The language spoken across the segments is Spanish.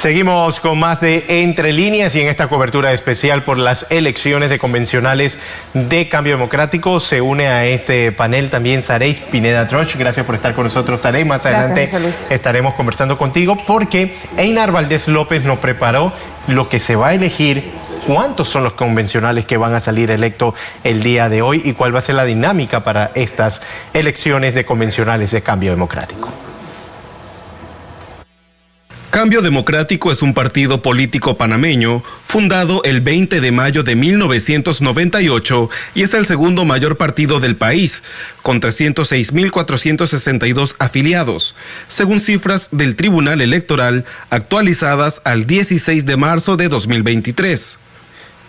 Seguimos con más de Entre Líneas y en esta cobertura especial por las elecciones de convencionales de Cambio Democrático se une a este panel también Saray Pineda Troch. Gracias por estar con nosotros, Saray. Más adelante estaremos conversando contigo porque Einar Valdés López nos preparó lo que se va a elegir, cuántos son los convencionales que van a salir electos el día de hoy y cuál va a ser la dinámica para estas elecciones de convencionales de Cambio Democrático. Cambio Democrático es un partido político panameño fundado el 20 de mayo de 1998 y es el segundo mayor partido del país, con 306.462 afiliados, según cifras del Tribunal Electoral actualizadas al 16 de marzo de 2023.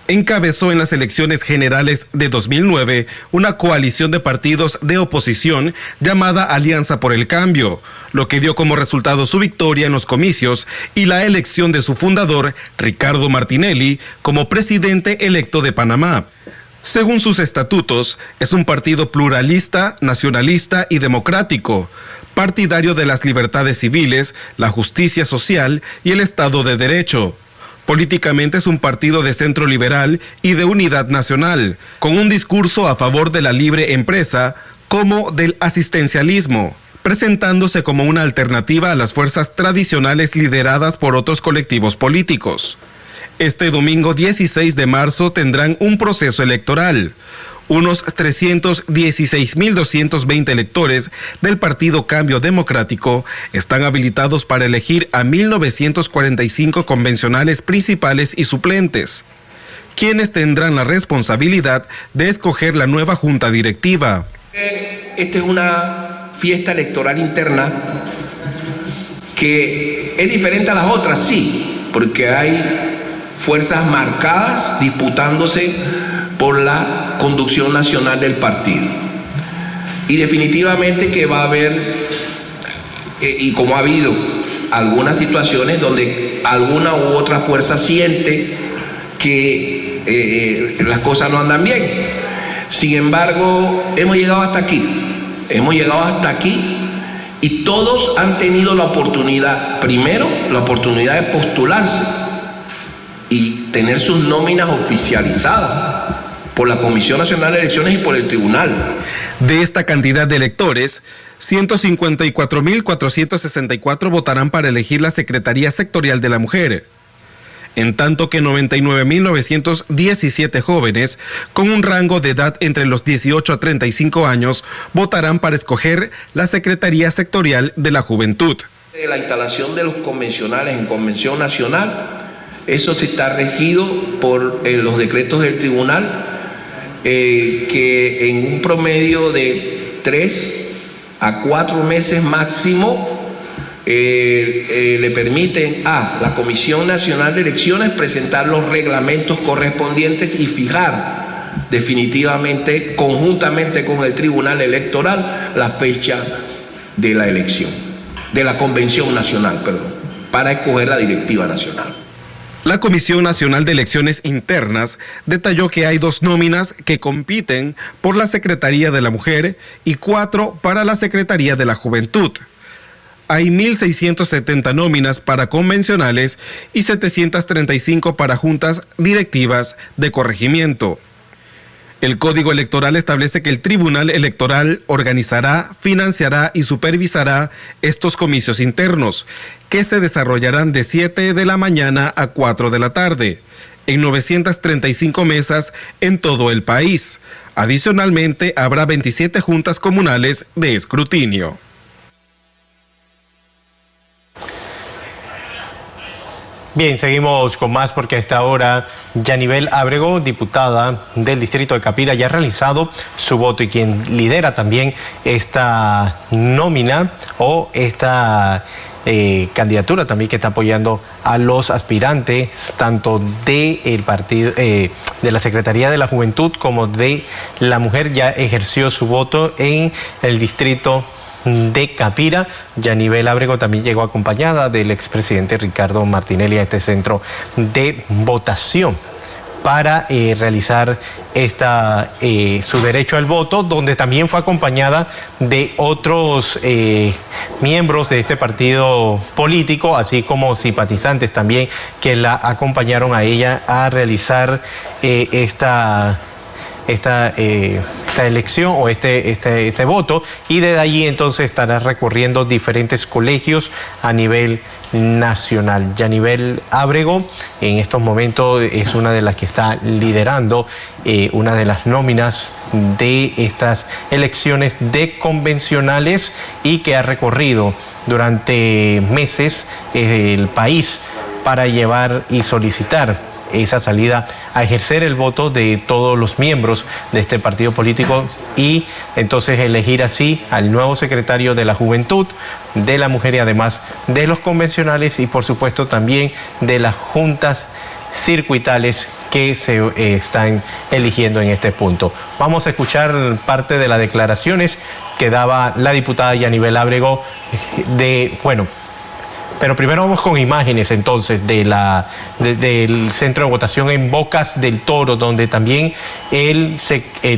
Encabezó en las elecciones generales de 2009 una coalición de partidos de oposición llamada Alianza por el Cambio, lo que dio como resultado su victoria en los comicios y la elección de su fundador, Ricardo Martinelli, como presidente electo de Panamá. Según sus estatutos, es un partido pluralista, nacionalista y democrático, partidario de las libertades civiles, la justicia social y el Estado de Derecho. Políticamente es un partido de centro liberal y de unidad nacional, con un discurso a favor de la libre empresa como del asistencialismo, presentándose como una alternativa a las fuerzas tradicionales lideradas por otros colectivos políticos. Este domingo 16 de marzo tendrán un proceso electoral. Unos 316.220 electores del Partido Cambio Democrático están habilitados para elegir a 1.945 convencionales principales y suplentes, quienes tendrán la responsabilidad de escoger la nueva junta directiva. Esta es una fiesta electoral interna que es diferente a las otras, sí, porque hay fuerzas marcadas disputándose por la conducción nacional del partido. Y definitivamente que va a haber, y como ha habido algunas situaciones donde alguna u otra fuerza siente que las cosas no andan bien. Sin embargo, hemos llegado hasta aquí y todos han tenido la oportunidad, primero, la oportunidad de postularse y tener sus nóminas oficializadas por la Comisión Nacional de Elecciones y por el Tribunal. De esta cantidad de electores, 154.464 votarán para elegir la Secretaría Sectorial de la Mujer, en tanto que 99.917 jóvenes con un rango de edad entre los 18 a 35 años votarán para escoger la Secretaría Sectorial de la Juventud. La instalación de los convencionales en Convención Nacional, eso se está regido por los decretos del Tribunal, que en un promedio de 3 a 4 meses máximo le permiten a la Comisión Nacional de Elecciones presentar los reglamentos correspondientes y fijar definitivamente, conjuntamente con el Tribunal Electoral, la fecha de la elección, de la Convención Nacional, para escoger la directiva nacional. La Comisión Nacional de Elecciones Internas detalló que hay 2 nóminas que compiten por la Secretaría de la Mujer y 4 para la Secretaría de la Juventud. Hay 1.670 nóminas para convencionales y 735 para juntas directivas de corregimiento. El Código Electoral establece que el Tribunal Electoral organizará, financiará y supervisará estos comicios internos, que se desarrollarán de 7 de la mañana a 4 de la tarde, en 935 mesas en todo el país. Adicionalmente, habrá 27 juntas comunales de escrutinio. Bien, seguimos con más porque a esta hora Yanibel Ábrego, diputada del distrito de Capira, ya ha realizado su voto y quien lidera también esta nómina o esta candidatura también que está apoyando a los aspirantes tanto del partido de la Secretaría de la Juventud como de la Mujer, ya ejerció su voto en el distrito de Capira. Yanibel Ábrego también llegó acompañada del expresidente Ricardo Martinelli a este centro de votación para realizar su derecho al voto, donde también fue acompañada de otros miembros de este partido político, así como simpatizantes también que la acompañaron a ella a realizar esta elección o este voto, y desde allí entonces estará recorriendo diferentes colegios a nivel nacional. Yanivel Ábrego en estos momentos es una de las que está liderando una de las nóminas de estas elecciones de convencionales y que ha recorrido durante meses el país para llevar y solicitar esa salida a ejercer el voto de todos los miembros de este partido político y entonces elegir así al nuevo secretario de la Juventud, de la Mujer y además de los convencionales y por supuesto también de las juntas circuitales que se están eligiendo en este punto. Vamos a escuchar parte de las declaraciones que daba la diputada Yanivel Ábrego pero primero vamos con imágenes entonces del centro de votación en Bocas del Toro, donde también el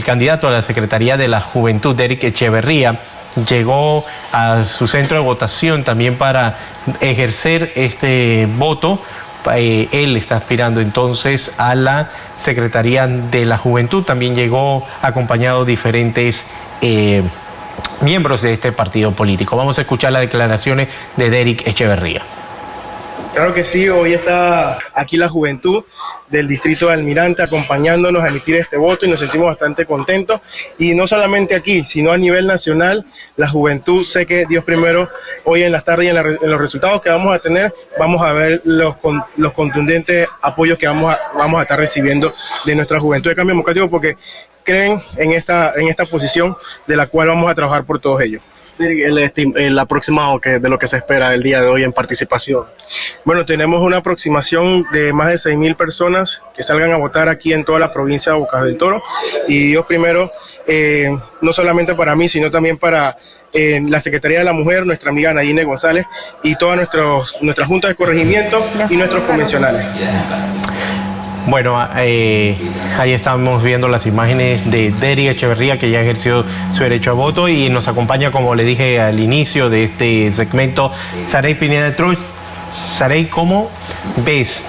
candidato a la Secretaría de la Juventud, Derek Echeverría, llegó a su centro de votación también para ejercer este voto. Él está aspirando entonces a la Secretaría de la Juventud. También llegó acompañado de diferentes miembros de este partido político. Vamos a escuchar las declaraciones de Derek Echeverría. Claro que sí, hoy está aquí la juventud del distrito de Almirante acompañándonos a emitir este voto y nos sentimos bastante contentos. Y no solamente aquí, sino a nivel nacional, la juventud, sé que Dios primero, hoy en las tardes y en los resultados que vamos a tener, vamos a ver los contundentes apoyos que vamos a estar recibiendo de nuestra juventud de Cambio Democrático, porque creen en esta posición de la cual vamos a trabajar por todos ellos. El aproximado de lo que se espera el día de hoy en participación. Bueno, tenemos una aproximación de más de 6,000 personas que salgan a votar aquí en toda la provincia de Bocas del Toro. Y Dios primero, no solamente para mí, sino también para la Secretaría de la Mujer, nuestra amiga Nadine González y toda nuestra Junta de Corregimiento y nuestros convencionales. Bueno, ahí estamos viendo las imágenes de Derek Echeverría, que ya ejerció su derecho a voto, y nos acompaña, como le dije al inicio de este segmento, Sarey Pineda Troch. Sarey, ¿cómo ves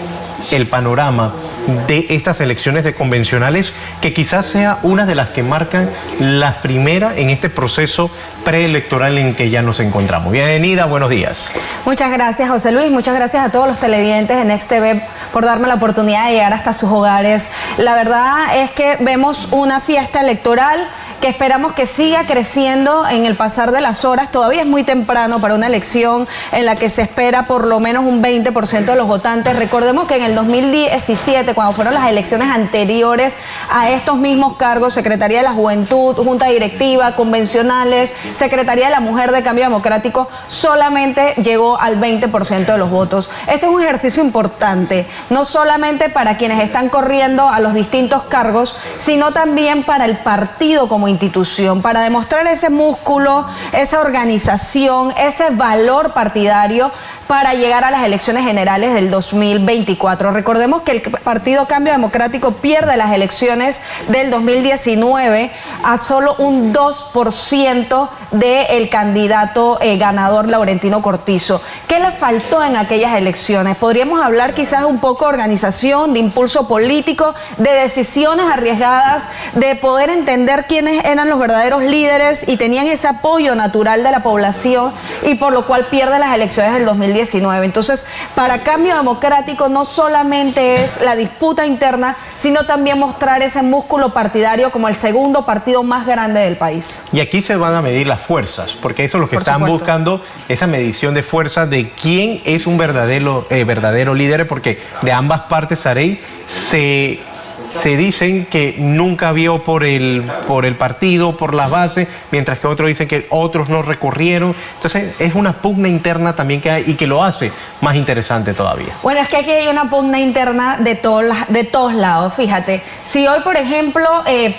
el panorama de estas elecciones de convencionales, que quizás sea una de las que marcan la primera en este proceso preelectoral en que ya nos encontramos? Bienvenida, buenos días. Muchas gracias, José Luis. Muchas gracias a todos los televidentes de Next TV por darme la oportunidad de llegar hasta sus hogares. La verdad es que vemos una fiesta electoral que esperamos que siga creciendo en el pasar de las horas. Todavía es muy temprano para una elección en la que se espera por lo menos un 20% de los votantes. Recordemos que en el 2017, cuando fueron las elecciones anteriores a estos mismos cargos, Secretaría de la Juventud, Junta Directiva, convencionales, Secretaría de la Mujer de Cambio Democrático, solamente llegó al 20% de los votos. Este es un ejercicio importante, no solamente para quienes están corriendo a los distintos cargos, sino también para el partido como institución, para demostrar ese músculo, esa organización, ese valor partidario para llegar a las elecciones generales del 2024. Recordemos que el Partido Cambio Democrático pierde las elecciones del 2019 a solo un 2% del candidato ganador Laurentino Cortizo. ¿Qué le faltó en aquellas elecciones? Podríamos hablar quizás un poco de organización, de impulso político, de decisiones arriesgadas, de poder entender quiénes eran los verdaderos líderes y tenían ese apoyo natural de la población, y por lo cual pierde las elecciones del 2019. Entonces, para Cambio Democrático no solamente es la disputa interna, sino también mostrar ese músculo partidario como el segundo partido más grande del país. Y aquí se van a medir las fuerzas, porque eso es lo que están buscando, esa medición de fuerzas de quién es un verdadero líder, porque de ambas partes, Sarey, se dicen que nunca vio por el partido, por las bases, mientras que otros dicen que otros no recurrieron. Entonces es una pugna interna también que hay y que lo hace más interesante todavía. Bueno, es que aquí hay una pugna interna de todos lados. Fíjate, si hoy, por ejemplo,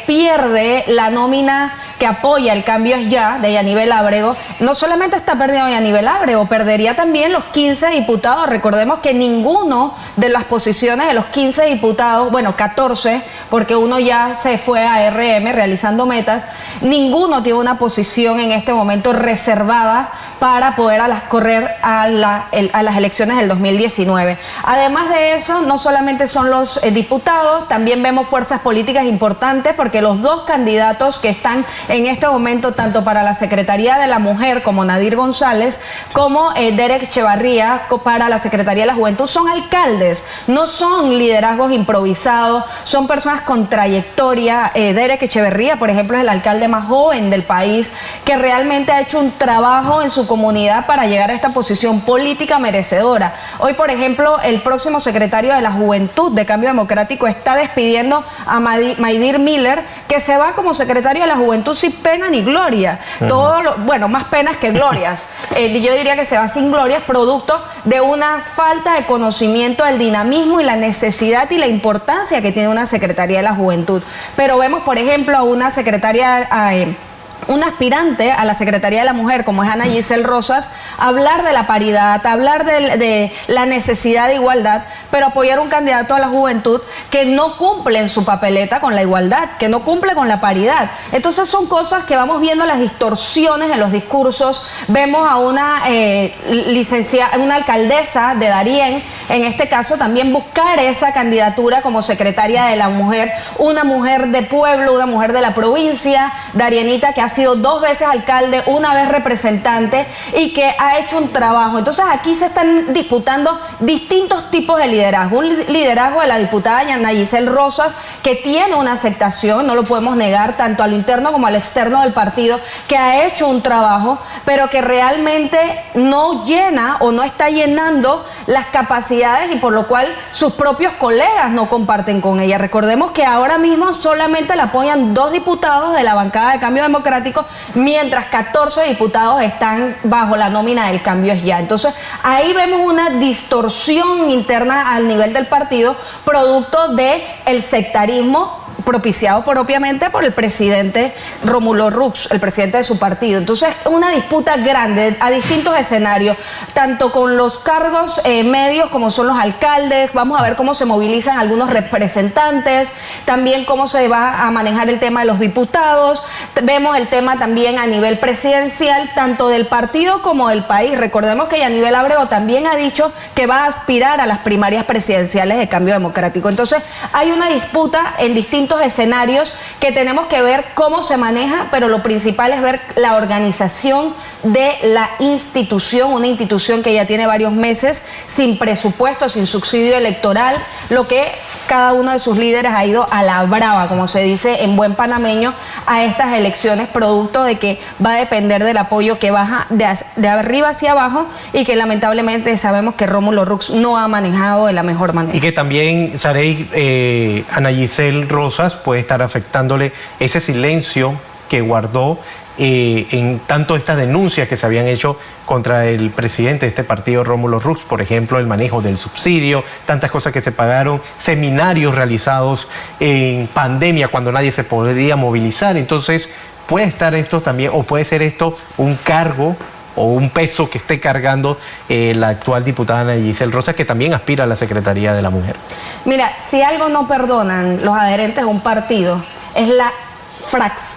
pierde la nómina que apoya el Cambio es Ya, de Yanivel Ábrego, no solamente está perdiendo Yanivel Ábrego, perdería también los 15 diputados. Recordemos que ninguno de las posiciones de los 15 diputados, bueno, 14, porque uno ya se fue a RM realizando metas, ninguno tiene una posición en este momento reservada para poder correr a las elecciones del 2019. Además de eso, no solamente son los diputados, también vemos fuerzas políticas importantes, porque los dos candidatos que están en este momento, tanto para la Secretaría de la Mujer como Nadir González, como Derek Echevarría para la Secretaría de la Juventud, son alcaldes, no son liderazgos improvisados, son personas con trayectoria. Derek Echevarría, por ejemplo, es el alcalde más joven del país, que realmente ha hecho un trabajo en su comunidad para llegar a esta posición política merecedora. Hoy, por ejemplo, el próximo secretario de la Juventud de Cambio Democrático está despidiendo a Maydir Miller, que se va como secretario de la Juventud sin pena ni gloria. Bueno, más penas que glorias. Yo diría que se va sin glorias, producto de una falta de conocimiento del dinamismo y la necesidad y la importancia que tiene una Secretaría de la Juventud. Pero vemos, por ejemplo, a una secretaria... un aspirante a la Secretaría de la Mujer, como es Ana Giselle Rosas, hablar de la paridad, hablar de la necesidad de igualdad, pero apoyar un candidato a la juventud que no cumple en su papeleta con la igualdad, que no cumple con la paridad. Entonces son cosas que vamos viendo, las distorsiones en los discursos. Vemos a una una alcaldesa de Darién, en este caso también buscar esa candidatura como secretaria de la mujer, una mujer de pueblo, una mujer de la provincia, Darienita, que ha sido 2 veces alcalde, 1 vez representante y que ha hecho un trabajo. Entonces aquí se están disputando distintos tipos de liderazgo. Un liderazgo de la diputada Ana Giselle Rosas, que tiene una aceptación, no lo podemos negar, tanto a lo interno como al externo del partido, que ha hecho un trabajo, pero que realmente no llena o no está llenando las capacidades, y por lo cual sus propios colegas no comparten con ella. Recordemos que ahora mismo solamente la apoyan 2 diputados de la bancada de Cambio Democrático, mientras 14 diputados están bajo la nómina del Cambio es Ya. Entonces ahí vemos una distorsión interna al nivel del partido, producto del sectarismo propiciado obviamente por el presidente Rómulo Rux, el presidente de su partido. Entonces, una disputa grande a distintos escenarios, tanto con los cargos medios como son los alcaldes. Vamos a ver cómo se movilizan algunos representantes, también cómo se va a manejar el tema de los diputados. Vemos el tema también a nivel presidencial, tanto del partido como del país. Recordemos que Yanivel Ábrego también ha dicho que va a aspirar a las primarias presidenciales de Cambio Democrático. Entonces, hay una disputa en distintos escenarios que tenemos que ver cómo se maneja, pero lo principal es ver la organización de la institución, una institución que ya tiene varios meses sin presupuesto, sin subsidio electoral, lo que cada uno de sus líderes ha ido a la brava, como se dice en buen panameño, a estas elecciones, producto de que va a depender del apoyo que baja de arriba hacia abajo, y que lamentablemente sabemos que Rómulo Rux no ha manejado de la mejor manera. Y que también, Sarey, Ana Giselle Rosas puede estar afectándole ese silencio que guardó en tanto estas denuncias que se habían hecho contra el presidente de este partido, Rómulo Rux, por ejemplo, el manejo del subsidio, tantas cosas que se pagaron, seminarios realizados en pandemia cuando nadie se podía movilizar. Entonces, puede estar esto también, o puede ser esto un cargo o un peso que esté cargando la actual diputada Ana Giselle Rosas, que también aspira a la Secretaría de la Mujer. Mira, si algo no perdonan los adherentes a un partido, es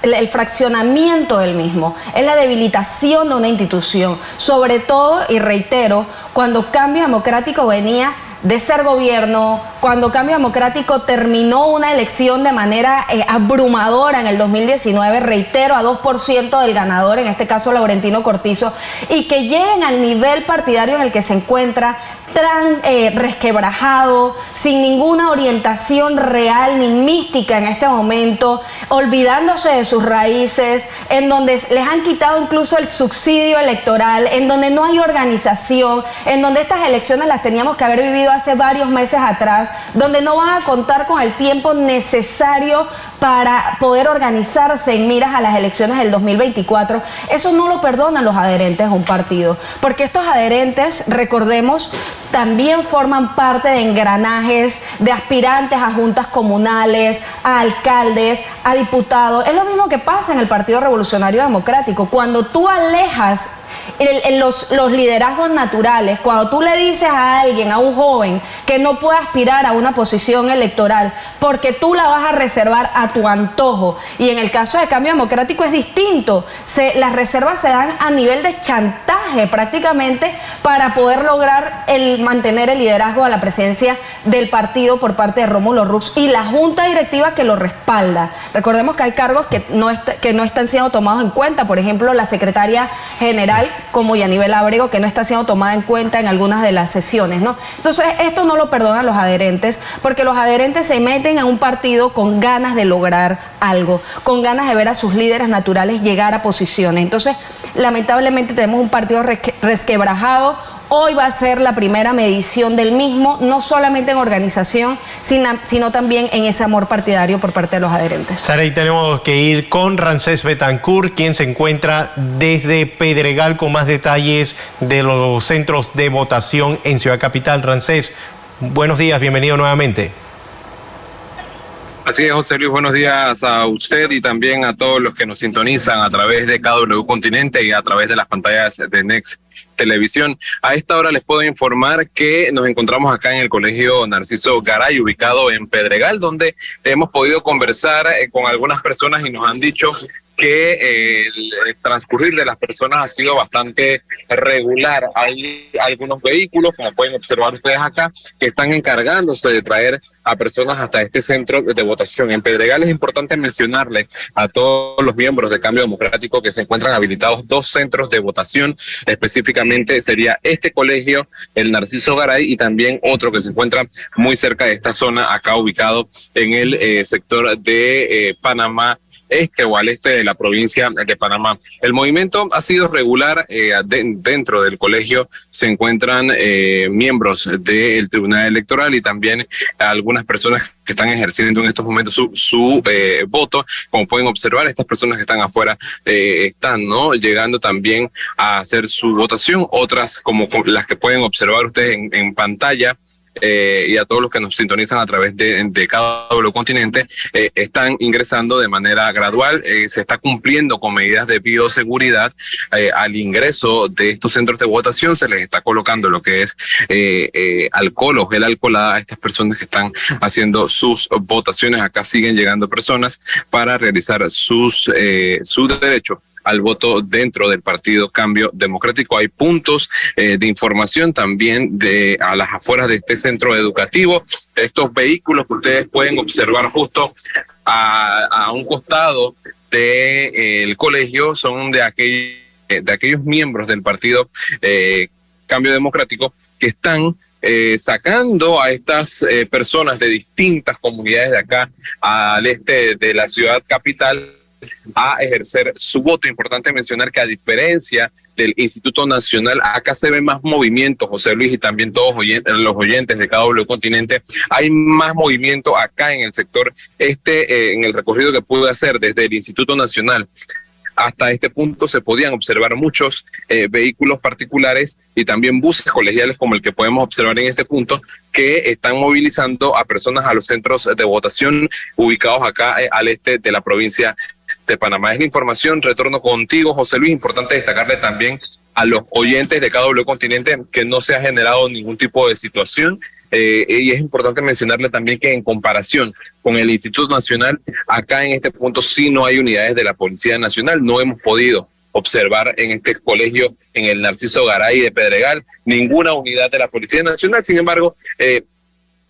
el fraccionamiento del mismo, es la debilitación de una institución, sobre todo, y reitero, cuando Cambio Democrático venía de ser gobierno, cuando Cambio Democrático terminó una elección de manera abrumadora en el 2019, reitero, a 2% del ganador, en este caso Laurentino Cortizo, y que lleguen al nivel partidario en el que se encuentra, tan resquebrajado, sin ninguna orientación real ni mística en este momento, olvidándose de sus raíces, en donde les han quitado incluso el subsidio electoral, en donde no hay organización, en donde estas elecciones las teníamos que haber vivido hace varios meses atrás, donde no van a contar con el tiempo necesario para poder organizarse en miras a las elecciones del 2024, eso no lo perdonan los adherentes a un partido, porque estos adherentes, recordemos, también forman parte de engranajes de aspirantes a juntas comunales, a alcaldes, a diputados. Es lo mismo que pasa en el Partido Revolucionario Democrático. Cuando tú alejas los liderazgos naturales, cuando tú le dices a alguien, a un joven, que no puede aspirar a una posición electoral porque tú la vas a reservar a tu antojo, y en el caso de Cambio Democrático es distinto, las reservas se dan a nivel de chantaje prácticamente para poder lograr mantener el liderazgo a la presidencia del partido por parte de Rómulo Rux y la junta directiva que lo respalda. Recordemos que hay cargos que no están siendo tomados en cuenta, por ejemplo la secretaria general como Yanivel Ábrego, que no está siendo tomada en cuenta en algunas de las sesiones, ¿no? Entonces, esto no lo perdonan los adherentes, porque los adherentes se meten a un partido con ganas de lograr algo, con ganas de ver a sus líderes naturales llegar a posiciones. Entonces, lamentablemente tenemos un partido resquebrajado. Hoy va a ser la primera medición del mismo, no solamente en organización, sino también en ese amor partidario por parte de los adherentes. Sara, y tenemos que ir con Ramsés Betancourt, quien se encuentra desde Pedregal con más detalles de los centros de votación en Ciudad Capital. Ramsés, buenos días, bienvenido nuevamente. Así es, José Luis, buenos días a usted y también a todos los que nos sintonizan a través de KW Continente y a través de las pantallas de Next Televisión. A esta hora les puedo informar que nos encontramos acá en el Colegio Narciso Garay, ubicado en Pedregal, donde hemos podido conversar con algunas personas y nos han dicho que el transcurrir de las personas ha sido bastante regular. Hay algunos vehículos, como pueden observar ustedes acá, que están encargándose de traer a personas hasta este centro de votación. En Pedregal es importante mencionarle a todos los miembros de Cambio Democrático que se encuentran habilitados 2 centros de votación. Específicamente sería este colegio, el Narciso Garay, y también otro que se encuentra muy cerca de esta zona, acá ubicado en el sector de Panamá Este o al este de la provincia de Panamá. El movimiento ha sido regular. Dentro del colegio se encuentran miembros del Tribunal Electoral y también algunas personas que están ejerciendo en estos momentos su voto. Como pueden observar, estas personas que están afuera están llegando también a hacer su votación. Otras, como las que pueden observar ustedes en pantalla, y a todos los que nos sintonizan a través de KW Continente, están ingresando de manera gradual. Se está cumpliendo con medidas de bioseguridad. Al ingreso de estos centros de votación se les está colocando lo que es alcohol o gel alcoholada a estas personas que están haciendo sus votaciones. Acá siguen llegando personas para realizar su derecho al voto dentro del Partido Cambio Democrático. Hay puntos de información también a las afueras de este centro educativo. Estos vehículos que ustedes pueden observar justo a un costado del colegio son de aquellos miembros del Partido Cambio Democrático que están sacando a estas personas de distintas comunidades de acá al este de la ciudad capital a ejercer su voto. Importante mencionar que, a diferencia del Instituto Nacional, acá se ve más movimiento, José Luis, y también todos los oyentes de KW Continente. Hay más movimiento acá en el sector en el recorrido que pude hacer desde el Instituto Nacional hasta este punto. Se podían observar muchos vehículos particulares y también buses colegiales, como el que podemos observar en este punto, que están movilizando a personas a los centros de votación ubicados acá al este de la provincia de Panamá. Es la información. Retorno contigo, José Luis. Importante destacarle también a los oyentes de KW Continente que no se ha generado ningún tipo de situación. Y es importante mencionarle también que, en comparación con el Instituto Nacional, acá en este punto sí no hay unidades de la Policía Nacional. No hemos podido observar en este colegio, en el Narciso Garay de Pedregal, ninguna unidad de la Policía Nacional. Sin embargo,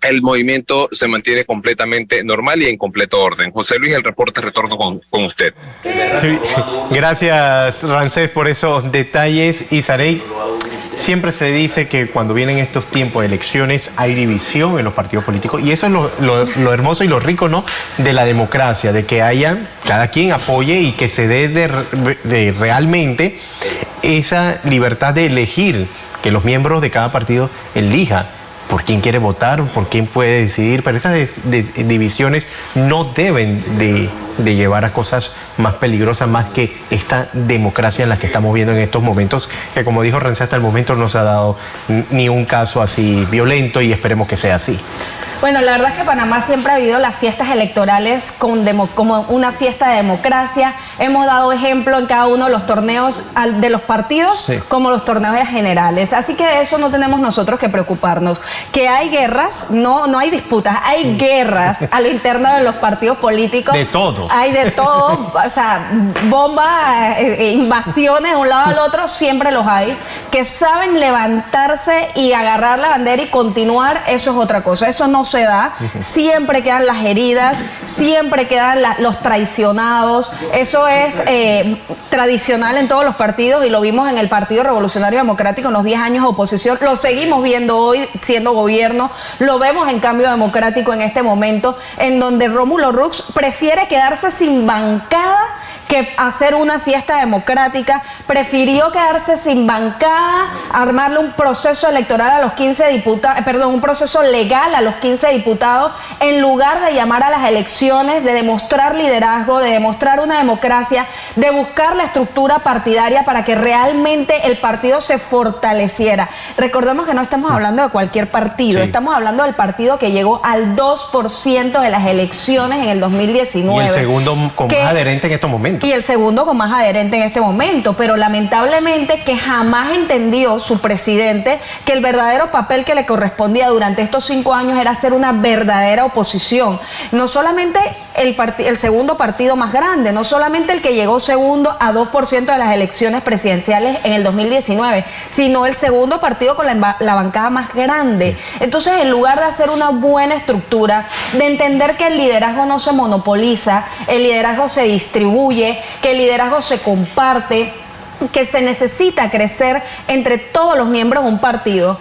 el movimiento se mantiene completamente normal y en completo orden. José Luis, el reporte. Retorno con usted. Gracias, Ramsés, por esos detalles. Y Sarey, siempre se dice que cuando vienen estos tiempos de elecciones hay división en los partidos políticos, y eso es lo hermoso y lo rico, ¿no?, de la democracia, de que cada quien apoye y que se dé de realmente esa libertad de elegir, que los miembros de cada partido elijan por quién quiere votar, por quién puede decidir, pero esas divisiones no deben de llevar a cosas más peligrosas, más que esta democracia en la que estamos viendo en estos momentos, que como dijo Rense, hasta el momento no se ha dado ni un caso así violento y esperemos que sea así. Bueno, la verdad es que Panamá siempre ha vivido las fiestas electorales como una fiesta de democracia. Hemos dado ejemplo en cada uno de los torneos de los partidos, sí, como los torneos generales. Así que de eso no tenemos nosotros que preocuparnos. Que hay guerras, no hay disputas, hay guerras a lo interno de los partidos políticos. De todos. Hay de todo, o sea, bombas, invasiones de un lado al otro, siempre los hay. Que saben levantarse y agarrar la bandera y continuar, eso es otra cosa. Eso no se da, siempre quedan las heridas, siempre quedan los traicionados, eso es tradicional en todos los partidos y lo vimos en el Partido Revolucionario Democrático en los 10 años de oposición, lo seguimos viendo hoy siendo gobierno, lo vemos en Cambio Democrático en este momento, en donde Rómulo Rux prefiere quedarse sin bancada que hacer una fiesta democrática, prefirió quedarse sin bancada, armarle un proceso electoral a los 15 diputados, un proceso legal a los 15 diputados, en lugar de llamar a las elecciones, de demostrar liderazgo, de demostrar una democracia, de buscar la estructura partidaria para que realmente el partido se fortaleciera. Recordemos que no estamos hablando de cualquier partido, sí, estamos hablando del partido que llegó al 2% de las elecciones en el 2019. Y el segundo con más adherente en estos momentos. Y el segundo con más adherente en este momento, pero lamentablemente que jamás entendió su presidente que el verdadero papel que le correspondía durante estos 5 años era ser una verdadera oposición. No solamente el segundo partido más grande, no solamente el que llegó segundo a 2% de las elecciones presidenciales en el 2019, sino el segundo partido con la bancada más grande. Entonces, en lugar de hacer una buena estructura, de entender que el liderazgo no se monopoliza, el liderazgo se distribuye, que el liderazgo se comparte, que se necesita crecer entre todos los miembros de un partido.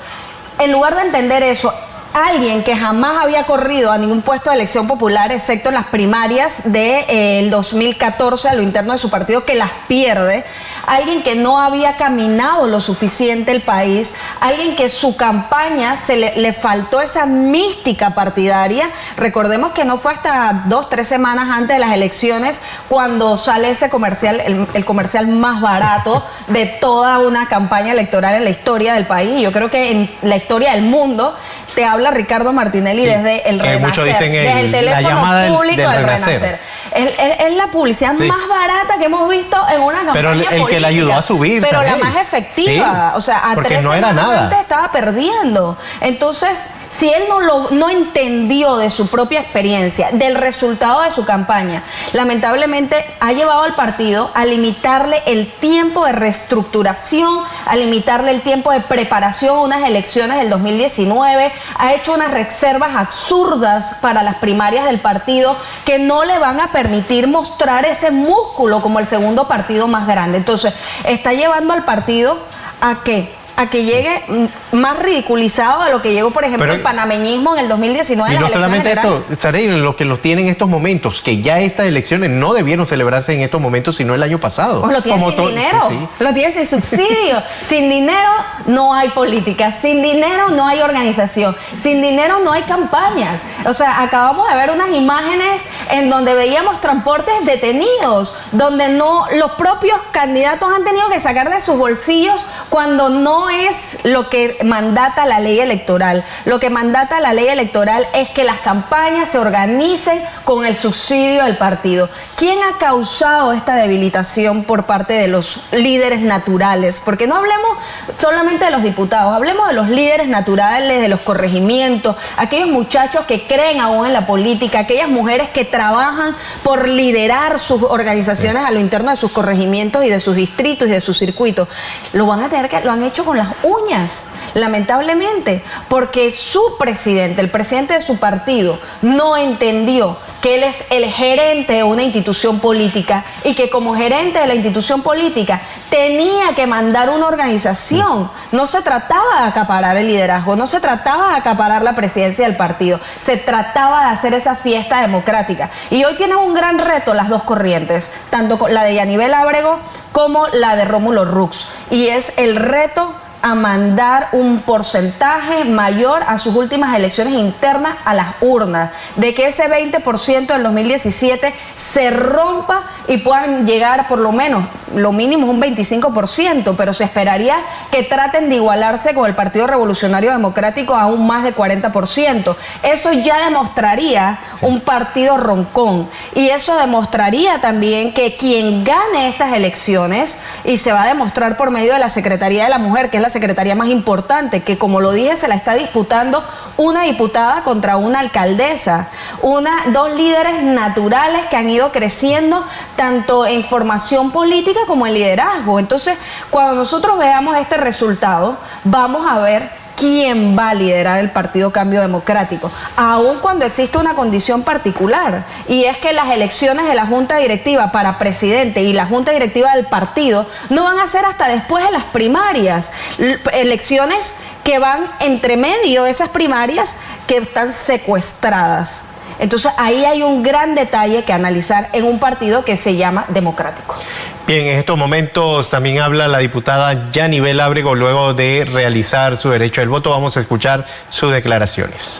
En lugar de entender eso, alguien que jamás había corrido a ningún puesto de elección popular, excepto en las primarias del 2014 a lo interno de su partido, que las pierde, alguien que no había caminado lo suficiente el país, alguien que su campaña le faltó esa mística partidaria. Recordemos que no fue hasta 2-3 semanas antes de las elecciones cuando sale ese comercial, el comercial más barato de toda una campaña electoral en la historia del país, y yo creo que en la historia del mundo. Te habla Ricardo Martinelli, sí, desde el Renacer, desde el teléfono público del Renacer. Es la publicidad, sí, más barata que hemos visto en una campaña política. Pero el que le ayudó a subir. Pero también la más efectiva. Sí, o sea, a 3 semanas antes estaba perdiendo. Entonces, si él no entendió de su propia experiencia, del resultado de su campaña, lamentablemente ha llevado al partido a limitarle el tiempo de reestructuración, a limitarle el tiempo de preparación a unas elecciones del 2019, ha hecho unas reservas absurdas para las primarias del partido que no le van a permitir mostrar ese músculo como el segundo partido más grande. Entonces, está llevando al partido a que llegue más ridiculizado de lo que llegó, por ejemplo, el panameñismo en el 2019. Y no solamente eso, Sarey, lo que los tiene en estos momentos, que ya estas elecciones no debieron celebrarse en estos momentos, sino el año pasado. Pues lo tiene sin dinero, sí, lo tiene sin subsidio. Sin dinero no hay política, sin dinero no hay organización, sin dinero no hay campañas. O sea, acabamos de ver unas imágenes en donde veíamos transportes detenidos, donde los propios candidatos han tenido que sacar de sus bolsillos cuando no es lo que mandata la ley electoral. Lo que mandata la ley electoral es que las campañas se organicen con el subsidio del partido. ¿Quién ha causado esta debilitación por parte de los líderes naturales? Porque no hablemos solamente de los diputados, hablemos de los líderes naturales, de los corregimientos, aquellos muchachos que creen aún en la política, aquellas mujeres que trabajan por liderar sus organizaciones a lo interno de sus corregimientos y de sus distritos y de sus circuitos. Lo han hecho con las uñas, lamentablemente, porque su presidente, el presidente de su partido, no entendió que él es el gerente de una institución política y que como gerente de la institución política tenía que mandar una organización. No se trataba de acaparar el liderazgo, no se trataba de acaparar la presidencia del partido, se trataba de hacer esa fiesta democrática. Y hoy tienen un gran reto las dos corrientes, tanto la de Yanivel Ábrego como la de Rómulo Rux, y es el reto a mandar un porcentaje mayor a sus últimas elecciones internas a las urnas, de que ese 20% del 2017 se rompa y puedan llegar por lo menos, lo mínimo es un 25%, pero se esperaría que traten de igualarse con el Partido Revolucionario Democrático a un más de 40%. Eso ya demostraría un partido roncón, y eso demostraría también que quien gane estas elecciones, y se va a demostrar por medio de la Secretaría de la Mujer, que es la secretaría más importante, que como lo dije se la está disputando una diputada contra una alcaldesa, dos líderes naturales que han ido creciendo tanto en formación política como en liderazgo. Entonces, cuando nosotros veamos este resultado, vamos a ver quién va a liderar el Partido Cambio Democrático, aun cuando existe una condición particular, y es que las elecciones de la Junta Directiva para presidente y la Junta Directiva del partido no van a ser hasta después de las primarias, elecciones que van entre medio de esas primarias que están secuestradas. Entonces ahí hay un gran detalle que analizar en un partido que se llama democrático. Bien, en estos momentos también habla la diputada Yanibel Ábrego luego de realizar su derecho al voto. Vamos a escuchar sus declaraciones.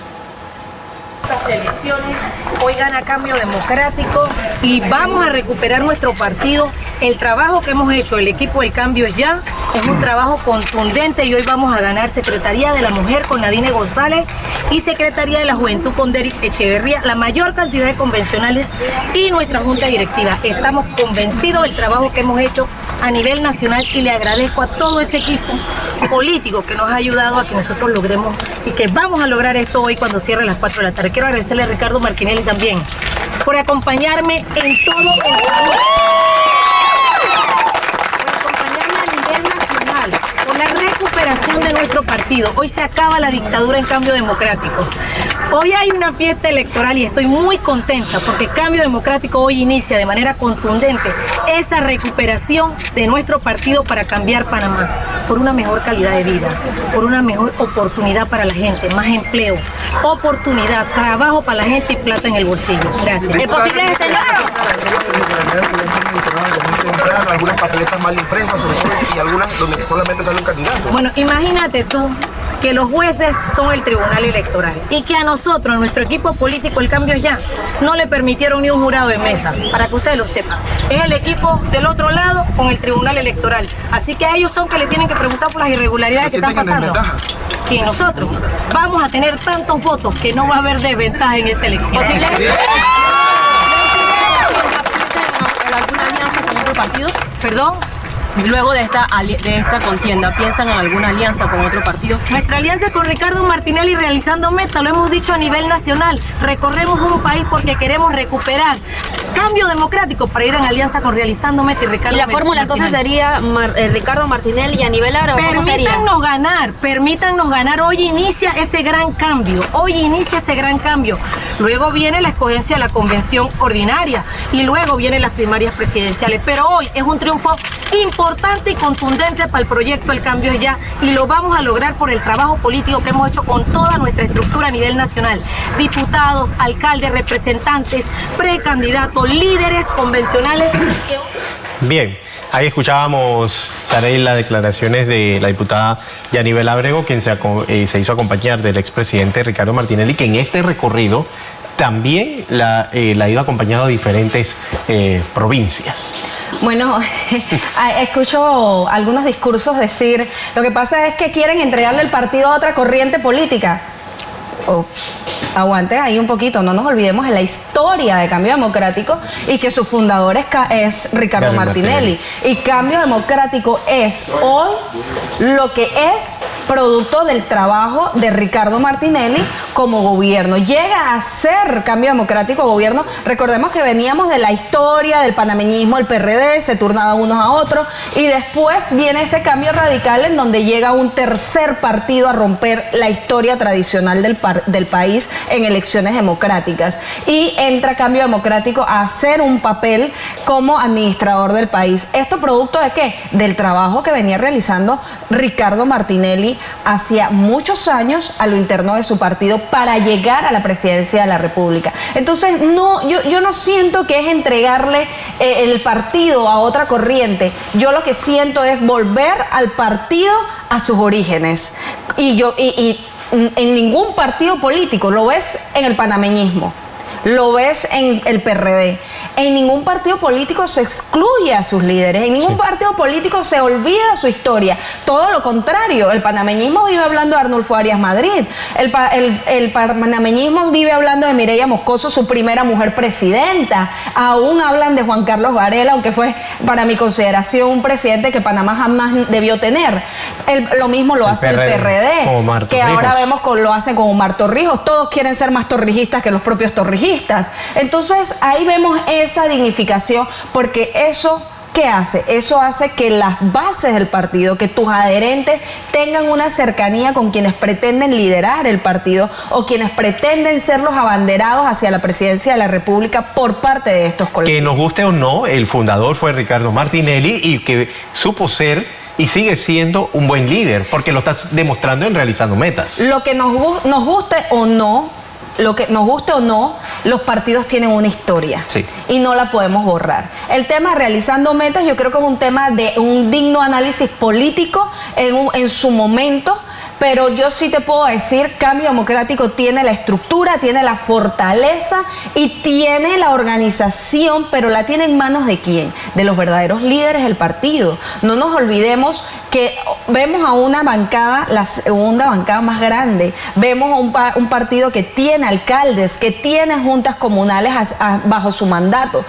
Estas elecciones, hoy gana Cambio Democrático y vamos a recuperar nuestro partido. El trabajo que hemos hecho, el equipo del Cambio es Ya, es un trabajo contundente, y hoy vamos a ganar Secretaría de la Mujer con Nadine González y Secretaría de la Juventud con Derek Echeverría, la mayor cantidad de convencionales y nuestra Junta Directiva. Estamos convencidos del trabajo que hemos hecho a nivel nacional, y le agradezco a todo ese equipo político que nos ha ayudado a que nosotros logremos y que vamos a lograr esto hoy cuando cierre las 4 de la tarde. Quiero agradecerle a Ricardo Martinelli también por acompañarme en todo el país. Por la recuperación de nuestro partido. Hoy se acaba la dictadura en Cambio Democrático. Hoy hay una fiesta electoral y estoy muy contenta porque Cambio Democrático hoy inicia de manera contundente esa recuperación de nuestro partido para cambiar Panamá por una mejor calidad de vida, por una mejor oportunidad para la gente, más empleo, oportunidad, trabajo para la gente y plata en el bolsillo. Gracias. ¿Es posible este algunas papeletas mal impresas y algunas donde solamente sale un candidato? Bueno, imagínate tú que los jueces son el Tribunal Electoral y que a nosotros, a nuestro equipo político, el Cambio Ya, no le permitieron ni un jurado de mesa, para que ustedes lo sepan. Es el equipo del otro lado con el Tribunal Electoral. Así que a ellos son que le tienen que preguntar por las irregularidades que están pasando. Que nosotros vamos a tener tantos votos que no va a haber desventaja en esta elección. ¿Alguna alianza con otro partido? ¿Perdón? Luego de esta contienda, ¿piensan en alguna alianza con otro partido? Nuestra alianza con Ricardo Martinelli realizando meta, lo hemos dicho a nivel nacional. Recorremos un país porque queremos recuperar Cambio Democrático para ir en alianza con Realizando Meta y Ricardo. ¿Y la fórmula entonces sería Ricardo Martinelli y Yanibel Ábrego? Permítannos ganar. Hoy inicia ese gran cambio. Luego viene la escogencia de la convención ordinaria y luego vienen las primarias presidenciales. Pero hoy es un triunfo importante y contundente para el proyecto El Cambio Ya, y lo vamos a lograr por el trabajo político que hemos hecho con toda nuestra estructura a nivel nacional. Diputados, alcaldes, representantes, precandidatos, líderes convencionales. Bien, ahí escuchábamos, Sarey, las declaraciones de la diputada Yanibel Ábrego, quien se hizo acompañar del expresidente Ricardo Martinelli, que en este recorrido también la iba acompañado de diferentes provincias. Bueno, escucho algunos discursos decir, lo que pasa es que quieren entregarle el partido a otra corriente política. Aguante ahí un poquito, no nos olvidemos de la historia de Cambio Democrático y que su fundador es Ricardo Martinelli. Y Cambio Democrático es hoy lo que es producto del trabajo de Ricardo Martinelli como gobierno. Llega a ser Cambio Democrático gobierno. Recordemos que veníamos de la historia del panameñismo, el PRD, se turnaban unos a otros, y después viene ese cambio radical en donde llega un tercer partido a romper la historia tradicional del país en elecciones democráticas, y entra Cambio Democrático a hacer un papel como administrador del país. ¿Esto producto de qué? Del trabajo que venía realizando Ricardo Martinelli hacía muchos años a lo interno de su partido para llegar a la presidencia de la República. Entonces, no, yo no siento que es entregarle el partido a otra corriente. Yo lo que siento es volver al partido a sus orígenes. Y en ningún partido político, lo ves en el panameñismo, lo ves en el PRD. En ningún partido político se excluye a sus líderes, en ningún partido político se olvida su historia. Todo lo contrario, el panameñismo vive hablando de Arnulfo Arias Madrid, el panameñismo vive hablando de Mireya Moscoso, su primera mujer presidenta. Aún hablan de Juan Carlos Varela, aunque fue, para mi consideración, un presidente que Panamá jamás debió tener. Lo mismo lo hace el PRD, que ahora vemos que lo hacen con Omar Torrijos. Todos quieren ser más torrijistas que los propios torrijistas. Entonces ahí vemos esa dignificación, porque eso, ¿qué hace? Eso hace que las bases del partido, que tus adherentes tengan una cercanía con quienes pretenden liderar el partido o quienes pretenden ser los abanderados hacia la presidencia de la República por parte de estos colectivos. Que nos guste o no, el fundador fue Ricardo Martinelli, y que supo ser y sigue siendo un buen líder, porque lo estás demostrando en realizando metas. Lo que nos guste o no, los partidos tienen una historia, sí, y no la podemos borrar. El tema realizando metas, yo creo que es un tema de un digno análisis político en su momento, pero yo sí te puedo decir, Cambio Democrático tiene la estructura, tiene la fortaleza y tiene la organización, pero la tiene en manos ¿de quién? De los verdaderos líderes del partido. No nos olvidemos que vemos a una bancada, la segunda bancada más grande, vemos a un partido que tiene alcaldes, que tiene juntas comunales bajo su mandato,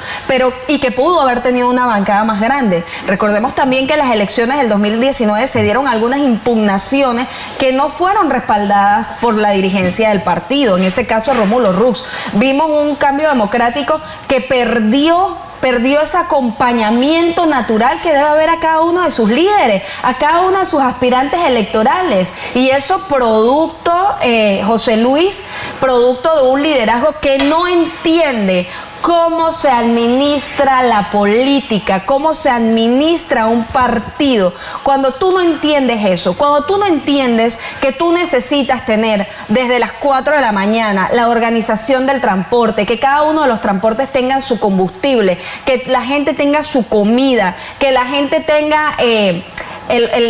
y que pudo haber tenido una bancada más grande. Recordemos también que en las elecciones del 2019 se dieron algunas impugnaciones que no fueron respaldadas por la dirigencia del partido, en ese caso Rómulo Rux. Vimos un Cambio Democrático que perdió ese acompañamiento natural que debe haber a cada uno de sus líderes, a cada uno de sus aspirantes electorales. Y eso producto, José Luis, producto de un liderazgo que no entiende cómo se administra la política, cómo se administra un partido. Cuando tú no entiendes eso, cuando tú no entiendes que tú necesitas tener desde las 4 de la mañana la organización del transporte, que cada uno de los transportes tengan su combustible, que la gente tenga su comida, que la gente tenga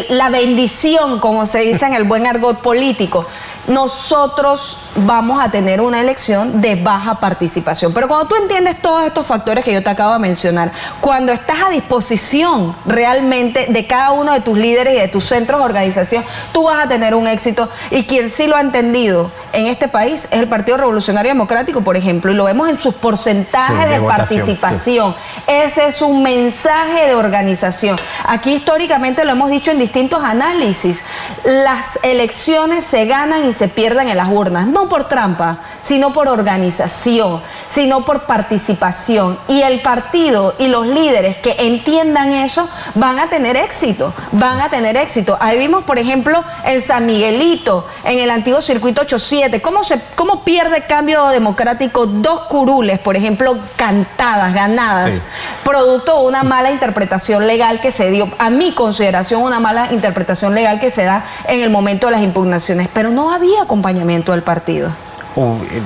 la bendición, como se dice en el buen argot político, nosotros vamos a tener una elección de baja participación. Pero cuando tú entiendes todos estos factores que yo te acabo de mencionar, cuando estás a disposición realmente de cada uno de tus líderes y de tus centros de organización, tú vas a tener un éxito. Y quien sí lo ha entendido en este país es el Partido Revolucionario Democrático, por ejemplo, y lo vemos en sus porcentajes de participación. Sí. Ese es un mensaje de organización. Aquí históricamente lo hemos dicho en distintos análisis. Las elecciones se ganan y se pierden en las urnas, no por trampa, sino por organización, sino por participación. Y el partido y los líderes que entiendan eso van a tener éxito, van a tener éxito. Ahí vimos, por ejemplo, en San Miguelito, en el antiguo circuito 87, cómo pierde Cambio Democrático 2 curules, por ejemplo, cantadas, ganadas, sí, producto de una mala interpretación legal que se dio, a mi consideración, una mala interpretación legal que se da en el momento de las impugnaciones, pero no había acompañamiento del partido.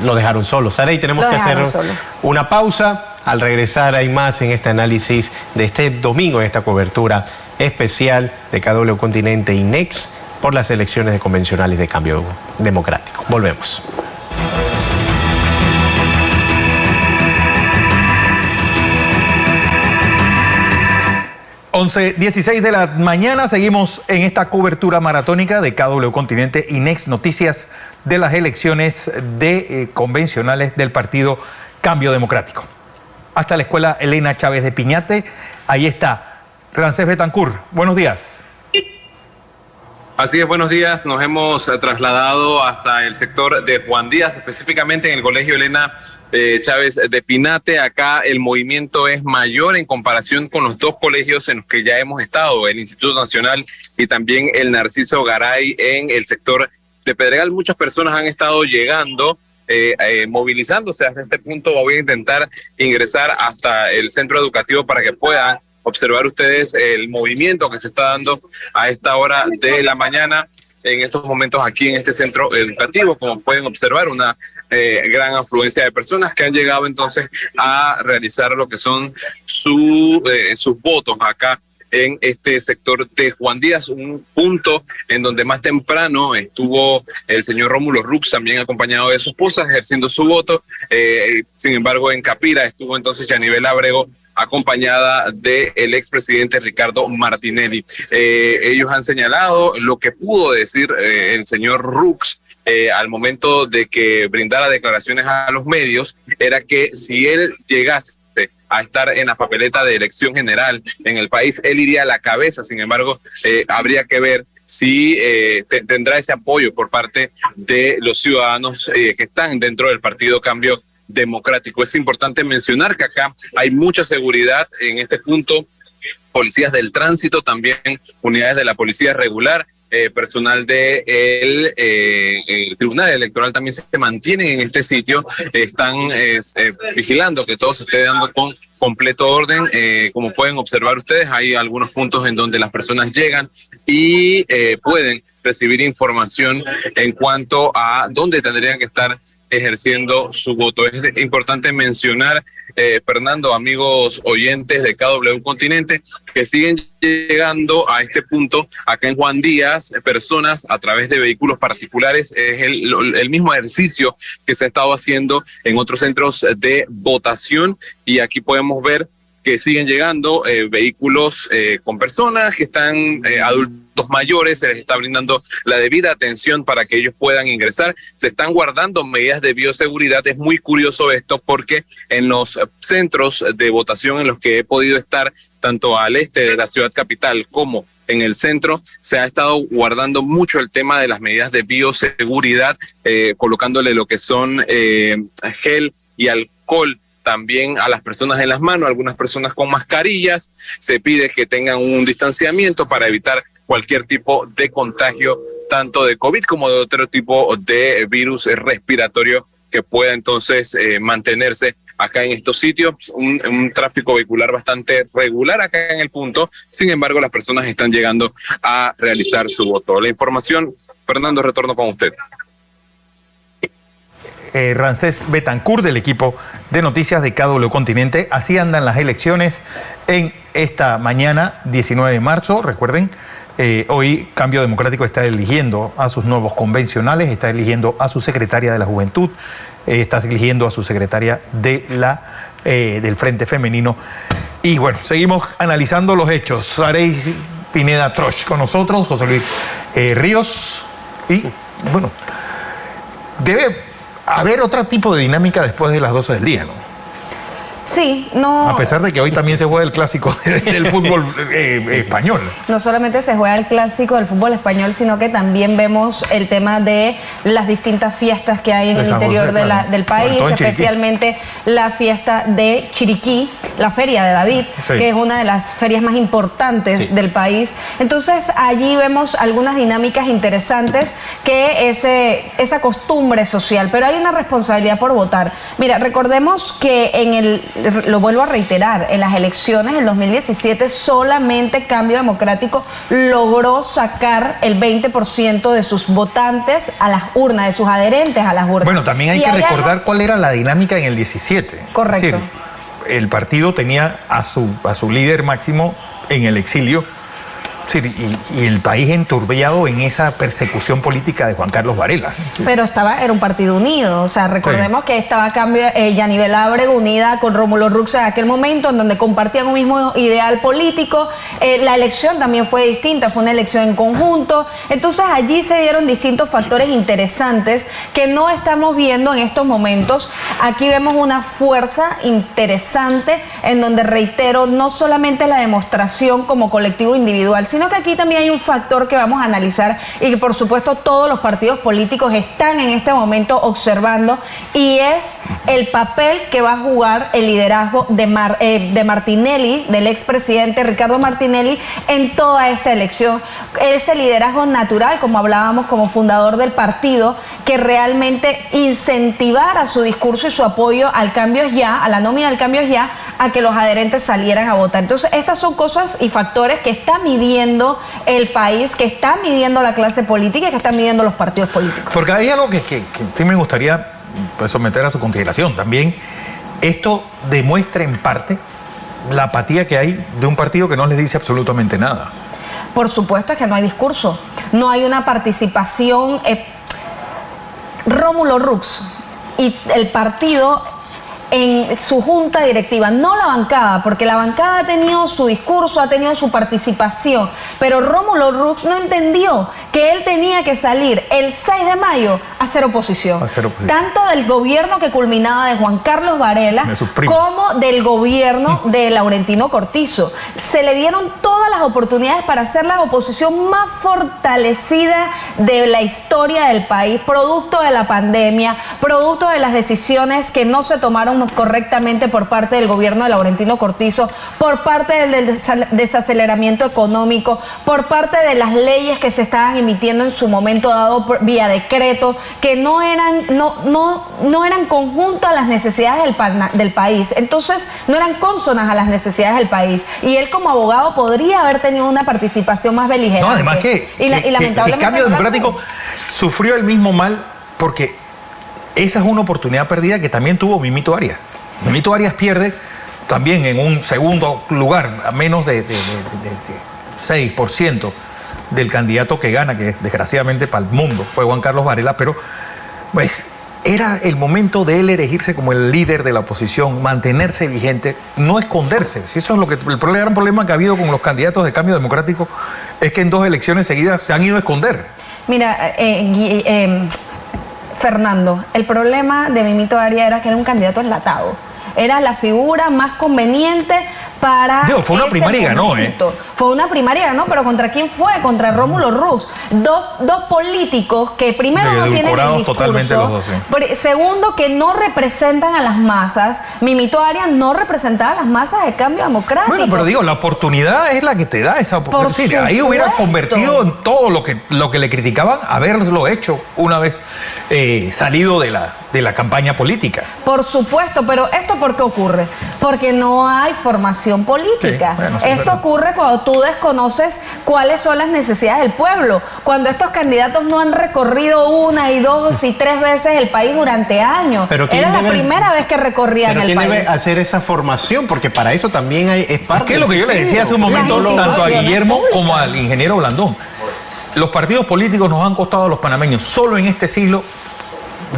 Lo dejaron solo, Sara, y tenemos que hacer una pausa. Al regresar hay más en este análisis de este domingo, en esta cobertura especial de KW Continente y Next por las elecciones de convencionales de Cambio Democrático. Volvemos. 11:16 de la mañana, seguimos en esta cobertura maratónica de KW Continente y Next, noticias de las elecciones de convencionales del partido Cambio Democrático. Hasta la escuela Elena Chávez de Piñate, ahí está Ramsés Betancourt. Buenos días. Así es, buenos días. Nos hemos trasladado hasta el sector de Juan Díaz, específicamente en el Colegio Elena Chávez de Pinate. Acá el movimiento es mayor en comparación con los dos colegios en los que ya hemos estado, el Instituto Nacional y también el Narciso Garay en el sector de Pedregal. Muchas personas han estado llegando, movilizándose hasta este punto. Voy a intentar ingresar hasta el centro educativo para que puedan observar ustedes el movimiento que se está dando a esta hora de la mañana en estos momentos aquí en este centro educativo. Como pueden observar, una gran afluencia de personas que han llegado entonces a realizar lo que son sus votos acá en este sector de Juan Díaz, un punto en donde más temprano estuvo el señor Rómulo Rux, también acompañado de su esposa, ejerciendo su voto. Sin embargo, en Capira estuvo entonces Yanivel Ábrego, acompañada del expresidente Ricardo Martinelli. Ellos han señalado lo que pudo decir el señor Rux al momento de que brindara declaraciones a los medios, era que si él llegase a estar en la papeleta de elección general en el país, él iría a la cabeza. Sin embargo, habría que ver si tendrá ese apoyo por parte de los ciudadanos que están dentro del Partido Cambio Democrático. Es importante mencionar que acá hay mucha seguridad en este punto, policías del tránsito, también unidades de la policía regular, personal del Tribunal Electoral también se mantienen en este sitio, están vigilando que todo se esté dando con completo orden. Como pueden observar ustedes, hay algunos puntos en donde las personas llegan y pueden recibir información en cuanto a dónde tendrían que estar ejerciendo su voto. Es importante mencionar, Fernando, amigos oyentes de KW Continente, que siguen llegando a este punto acá en Juan Díaz personas a través de vehículos particulares. Es el mismo ejercicio que se ha estado haciendo en otros centros de votación, y aquí podemos ver que siguen llegando vehículos con personas que están adultos mayores, se les está brindando la debida atención para que ellos puedan ingresar. Se están guardando medidas de bioseguridad. Es muy curioso esto porque en los centros de votación en los que he podido estar, tanto al este de la ciudad capital como en el centro, se ha estado guardando mucho el tema de las medidas de bioseguridad, colocándole lo que son gel y alcohol también a las personas en las manos, algunas personas con mascarillas. Se pide que tengan un distanciamiento para evitar cualquier tipo de contagio, tanto de COVID como de otro tipo de virus respiratorio que pueda entonces mantenerse acá en estos sitios. Un tráfico vehicular bastante regular acá en el punto. Sin embargo, las personas están llegando a realizar su voto. La información, Fernando, retorno con usted. Ramsés Betancourt, del equipo de noticias de KW Continente. Así andan las elecciones en esta mañana, 19 de marzo. Recuerden, hoy Cambio Democrático está eligiendo a sus nuevos convencionales, está eligiendo a su secretaria de la Juventud, está eligiendo a su secretaria de del Frente Femenino. Y bueno, seguimos analizando los hechos. Sarey Pineda Troch con nosotros, José Luis Ríos. Y bueno, debe haber otro tipo de dinámica después de las 12 del día, ¿no? Sí, no. A pesar de que hoy también se juega el clásico del fútbol español. No solamente se juega el clásico del fútbol español, sino que también vemos el tema de las distintas fiestas que hay en el interior del país, especialmente la fiesta de Chiriquí, la Feria de David, que es una de las ferias más importantes del país. Entonces allí vemos algunas dinámicas interesantes, que esa costumbre social, pero hay una responsabilidad por votar. Mira, recordemos que lo vuelvo a reiterar, en las elecciones del 2017 solamente Cambio Democrático logró sacar el 20% de sus votantes a las urnas, de sus adherentes a las urnas. Bueno, también hay que recordar cuál era la dinámica en el 17. Correcto. Es decir, el partido tenía a su líder máximo en el exilio. Y el país enturbiado en esa persecución política de Juan Carlos Varela. Pero era un partido unido, o sea, recordemos que estaba Yanivel Ábrego unida con Rómulo Rux en aquel momento, en donde compartían un mismo ideal político. La elección también fue distinta, fue una elección en conjunto. Entonces allí se dieron distintos factores interesantes que no estamos viendo en estos momentos. Aquí vemos una fuerza interesante en donde, reitero, no solamente la demostración como colectivo individual, sino que aquí también hay un factor que vamos a analizar y que por supuesto todos los partidos políticos están en este momento observando, y es el papel que va a jugar el liderazgo de Martinelli, del expresidente Ricardo Martinelli, en toda esta elección. Ese liderazgo natural, como hablábamos, como fundador del partido, que realmente incentivara su discurso y su apoyo al cambio ya, a la nómina del cambio ya, a que los adherentes salieran a votar. Entonces, estas son cosas y factores que está midiendo el país, que está midiendo la clase política y que están midiendo los partidos políticos. Porque hay algo que sí me gustaría someter a su consideración también. Esto demuestra en parte la apatía que hay de un partido que no les dice absolutamente nada. Por supuesto es que no hay discurso, no hay una participación. Rómulo Rux y el partido en su junta directiva, no la bancada, porque la bancada ha tenido su discurso, ha tenido su participación, pero Rómulo Rux no entendió que él tenía que salir el 6 de mayo a hacer oposición. Tanto del gobierno que culminaba de Juan Carlos Varela como del gobierno de Laurentino Cortizo. Se le dieron todas las oportunidades para hacer la oposición más fortalecida de la historia del país, producto de la pandemia, producto de las decisiones que no se tomaron correctamente por parte del gobierno de Laurentino Cortizo, por parte del desaceleramiento económico, por parte de las leyes que se estaban emitiendo en su momento dado vía decreto, que no eran conjunto a las necesidades del país. Entonces, no eran cónsonas a las necesidades del país. Y él como abogado podría haber tenido una participación más beligerante. No, además que el Cambio Democrático sufrió el mismo mal porque esa es una oportunidad perdida que también tuvo Mimito Arias. Mimito Arias pierde también en un segundo lugar, a menos de 6% del candidato que gana, que desgraciadamente para el mundo fue Juan Carlos Varela, pero pues era el momento de él erigirse como el líder de la oposición, mantenerse vigente, no esconderse. Si eso es lo que el gran problema que ha habido con los candidatos de Cambio Democrático, es que en 2 elecciones seguidas se han ido a esconder. Mira, Fernando, el problema de Mimito Arias era que era un candidato enlatado. Era la figura más conveniente para... fue una primaria y ganó, Fue una primaria y ganó, pero ¿contra quién fue? Contra Rómulo Rux. Dos políticos que primero no tienen el discurso. Segundo, que no representan a las masas. Mimito Arias no representaba a las masas de Cambio Democrático. Bueno, pero digo, la oportunidad es la que te da esa oportunidad. Ahí hubiera convertido en todo lo que le criticaban, haberlo hecho una vez salido de la campaña política. Por supuesto, pero ¿esto por qué ocurre? Porque no hay formación política. Sí, bueno, esto ocurre cuando tú desconoces cuáles son las necesidades del pueblo, cuando estos candidatos no han recorrido 1 y 2 y 3 veces el país durante años. Era la primera vez que recorrían el país. ¿Quién debe hacer esa formación? Porque para eso también es parte. ¿Qué es lo que yo le decía hace un momento tanto a Guillermo como al ingeniero Blandón? Los partidos políticos nos han costado a los panameños solo en este siglo,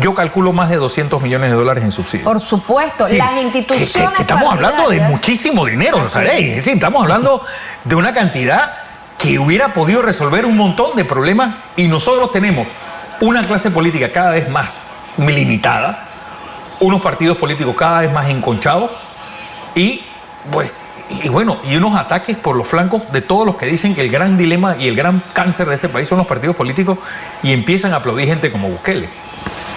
yo calculo, más de $200 millones en subsidios. Por supuesto, sí, las instituciones que estamos hablando de muchísimo dinero, ¿sabes? Es decir, estamos hablando de una cantidad que hubiera podido resolver un montón de problemas, y nosotros tenemos una clase política cada vez más limitada, unos partidos políticos cada vez más enconchados y unos ataques por los flancos de todos los que dicen que el gran dilema y el gran cáncer de este país son los partidos políticos, y empiezan a aplaudir gente como Bukele.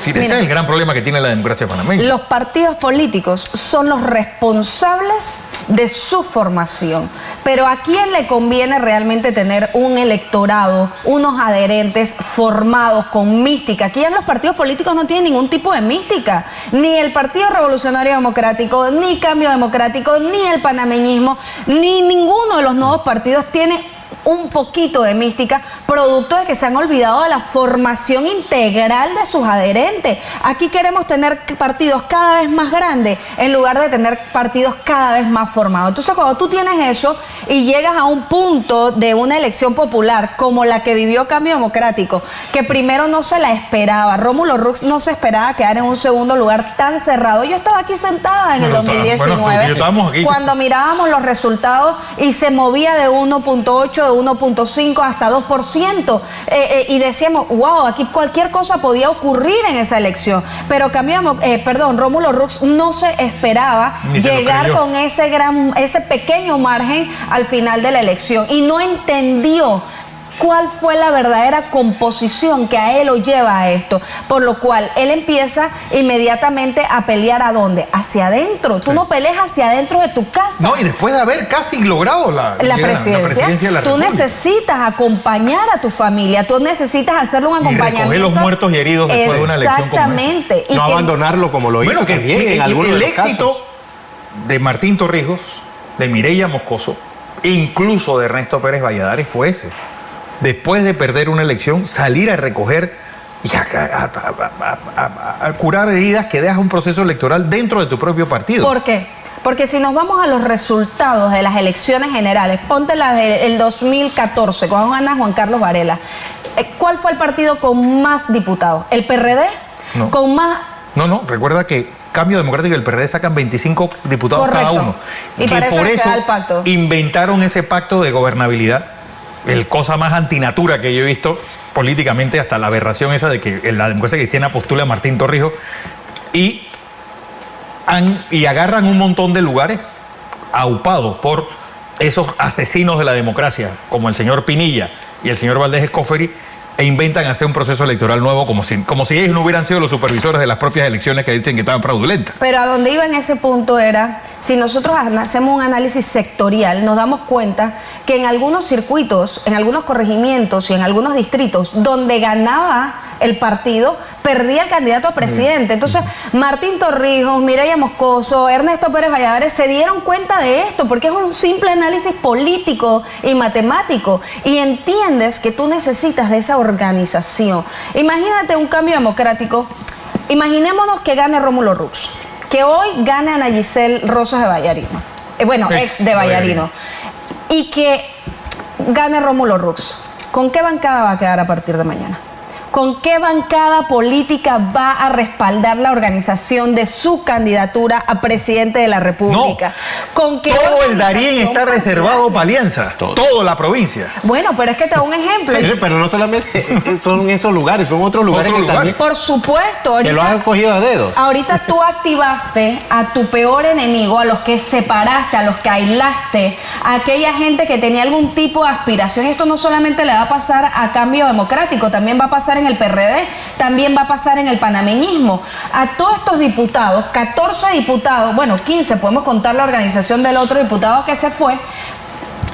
Sí, ese es el gran problema que tiene la democracia panameña. Los partidos políticos son los responsables de su formación, pero ¿a quién le conviene realmente tener un electorado, unos adherentes formados con mística? Aquí en los partidos políticos no tienen ningún tipo de mística, ni el Partido Revolucionario Democrático, ni Cambio Democrático, ni el panameñismo, ni ninguno de los nuevos partidos tiene un poquito de mística, producto de que se han olvidado de la formación integral de sus adherentes. Aquí queremos tener partidos cada vez más grandes en lugar de tener partidos cada vez más formados. Entonces, cuando tú tienes eso y llegas a un punto de una elección popular como la que vivió Cambio Democrático, que primero no se la esperaba, Rómulo Rux no se esperaba quedar en un segundo lugar tan cerrado. Yo estaba aquí sentada en el 2019, cuando mirábamos los resultados y se movía de 1.8, de 1.5 hasta 2%, y decíamos, wow, aquí cualquier cosa podía ocurrir en esa elección, pero Rómulo Rux no se esperaba llegar con ese pequeño margen al final de la elección, y no entendió cuál fue la verdadera composición que a él lo lleva a esto, por lo cual él empieza inmediatamente a pelear ¿a dónde? Hacia adentro. Tú no peleas hacia adentro de tu casa. No, y después de haber casi logrado la presidencia de la tú necesitas acompañar a tu familia, tú necesitas hacerle un acompañamiento. Y recoger los muertos y heridos después de una elección como esta. Exactamente. No abandonarlo como lo hizo también en algunos de los casos. El éxito de Martín Torrijos, de Mireya Moscoso, incluso de Ernesto Pérez Valladares fue ese. Después de perder una elección, salir a recoger y a curar heridas que dejas un proceso electoral dentro de tu propio partido. ¿Por qué? Porque si nos vamos a los resultados de las elecciones generales, ponte las del 2014, cuando gana Juan Carlos Varela, ¿cuál fue el partido con más diputados? ¿El PRD? No. Con más... No, recuerda que Cambio Democrático y el PRD sacan 25 diputados cada uno. Y que para eso por se eso da el pacto. inventaron ese pacto de gobernabilidad, el cosa más antinatura que yo he visto políticamente, hasta la aberración esa de que la democracia cristiana postula a Martín Torrijos, y agarran un montón de lugares aupados por esos asesinos de la democracia, como el señor Pinilla y el señor Valdés Escoferi, e inventan hacer un proceso electoral nuevo como si ellos no hubieran sido los supervisores de las propias elecciones que dicen que estaban fraudulentas. Pero a donde iba en ese punto era, si nosotros hacemos un análisis sectorial, nos damos cuenta que en algunos circuitos, en algunos corregimientos y en algunos distritos donde ganaba el partido, perdía el candidato a presidente. Entonces, Martín Torrijos, Mireya Moscoso, Ernesto Pérez Valladares se dieron cuenta de esto, porque es un simple análisis político y matemático, y entiendes que tú necesitas de esa organización. Imagínate un cambio democrático, imaginémonos que gane Rómulo Rux, que hoy gane Ana Giselle Rosas de Vallarino, ex de Vallarino, y que gane Rómulo Rux. ¿Con qué bancada va a quedar a partir de mañana? ¿Con qué bancada política va a respaldar la organización de su candidatura a presidente de la República? No, ¿Con qué todo el Darién está reservado para Alianza, toda la provincia. Bueno, pero es que te doy un ejemplo. Sí, pero no solamente son esos lugares, son otros lugares que también... Por supuesto. Ahorita, que lo han cogido a dedos. Ahorita tú activaste a tu peor enemigo, a los que separaste, a los que aislaste, a aquella gente que tenía algún tipo de aspiración. Esto no solamente le va a pasar a Cambio Democrático, también va a pasar en el PRD, también va a pasar en el panameñismo. A todos estos diputados, 14 diputados, bueno, 15, podemos contar la organización del otro diputado que se fue.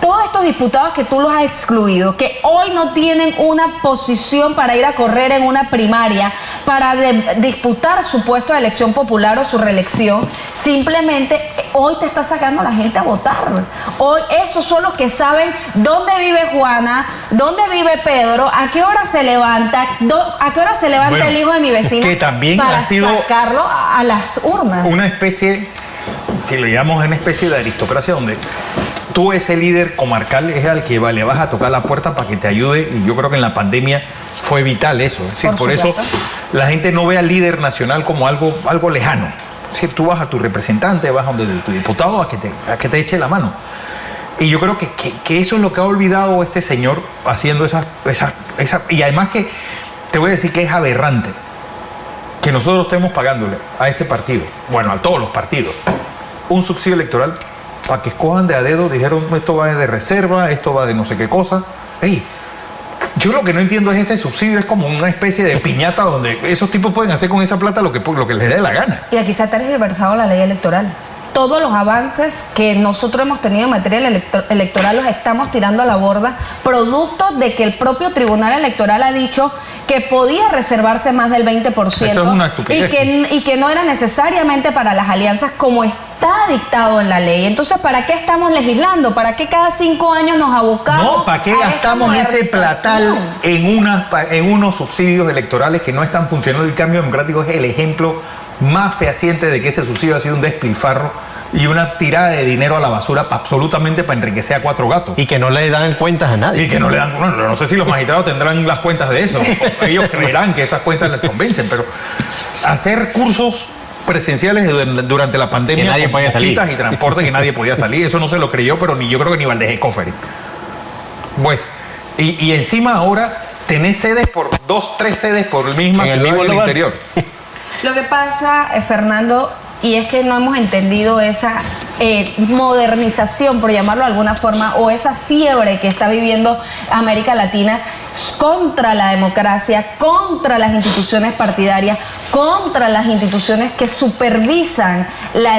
Todos estos diputados que tú los has excluido, que hoy no tienen una posición para ir a correr en una primaria, para disputar su puesto de elección popular o su reelección, simplemente hoy te está sacando a la gente a votar. Hoy esos son los que saben dónde vive Juana, dónde vive Pedro, a qué hora se levanta, a qué hora se levanta el hijo de mi vecina, que también para ha sido sacarlo a las urnas. Una especie, si le llamamos una especie de aristocracia donde tú, ese líder comarcal, es al que le vas a tocar la puerta para que te ayude, y yo creo que en la pandemia fue vital eso. Es decir, por eso la gente no ve al líder nacional como algo lejano. Es decir, tú vas a tu representante, vas a donde tu diputado a que te eche la mano. Y yo creo que eso es lo que ha olvidado este señor haciendo esa. Y además que te voy a decir que es aberrante que nosotros estemos pagándole a este partido, bueno, a todos los partidos, un subsidio electoral para que escojan de a dedo. Dijeron, esto va de reserva, esto va de no sé qué cosa. Ey, yo lo que no entiendo es ese subsidio, es como una especie de piñata donde esos tipos pueden hacer con esa plata lo que les dé la gana. Y aquí se ha tergiversado la ley electoral. Todos los avances que nosotros hemos tenido en materia electoral los estamos tirando a la borda, producto de que el propio Tribunal Electoral ha dicho que podía reservarse más del 20%. Eso es una estupidez. Y que no era necesariamente para las alianzas como está dictado en la ley. Entonces, ¿para qué estamos legislando? ¿Para qué cada 5 años nos abocamos? No, ¿para qué gastamos ese platal en unos subsidios electorales que no están funcionando? El Cambio Democrático es el ejemplo más fehaciente de que ese subsidio ha sido un despilfarro y una tirada de dinero a la basura absolutamente para enriquecer a 4 gatos. Y que no le dan cuentas a nadie. Y que no le dan, bueno, no sé si los magistrados tendrán las cuentas de eso. Ellos creerán que esas cuentas les convencen, pero hacer cursos presenciales durante la pandemia que nadie podía salir, y transporte que nadie podía salir, eso no se lo creyó, pero yo creo que ni Valdés Escoferi. Pues, y encima ahora tenés sedes por 2, 3 sedes por la misma ciudad del interior. Lo que pasa, Fernando, y es que no hemos entendido esa modernización, por llamarlo de alguna forma, o esa fiebre que está viviendo América Latina contra la democracia, contra las instituciones partidarias, contra las instituciones que supervisan las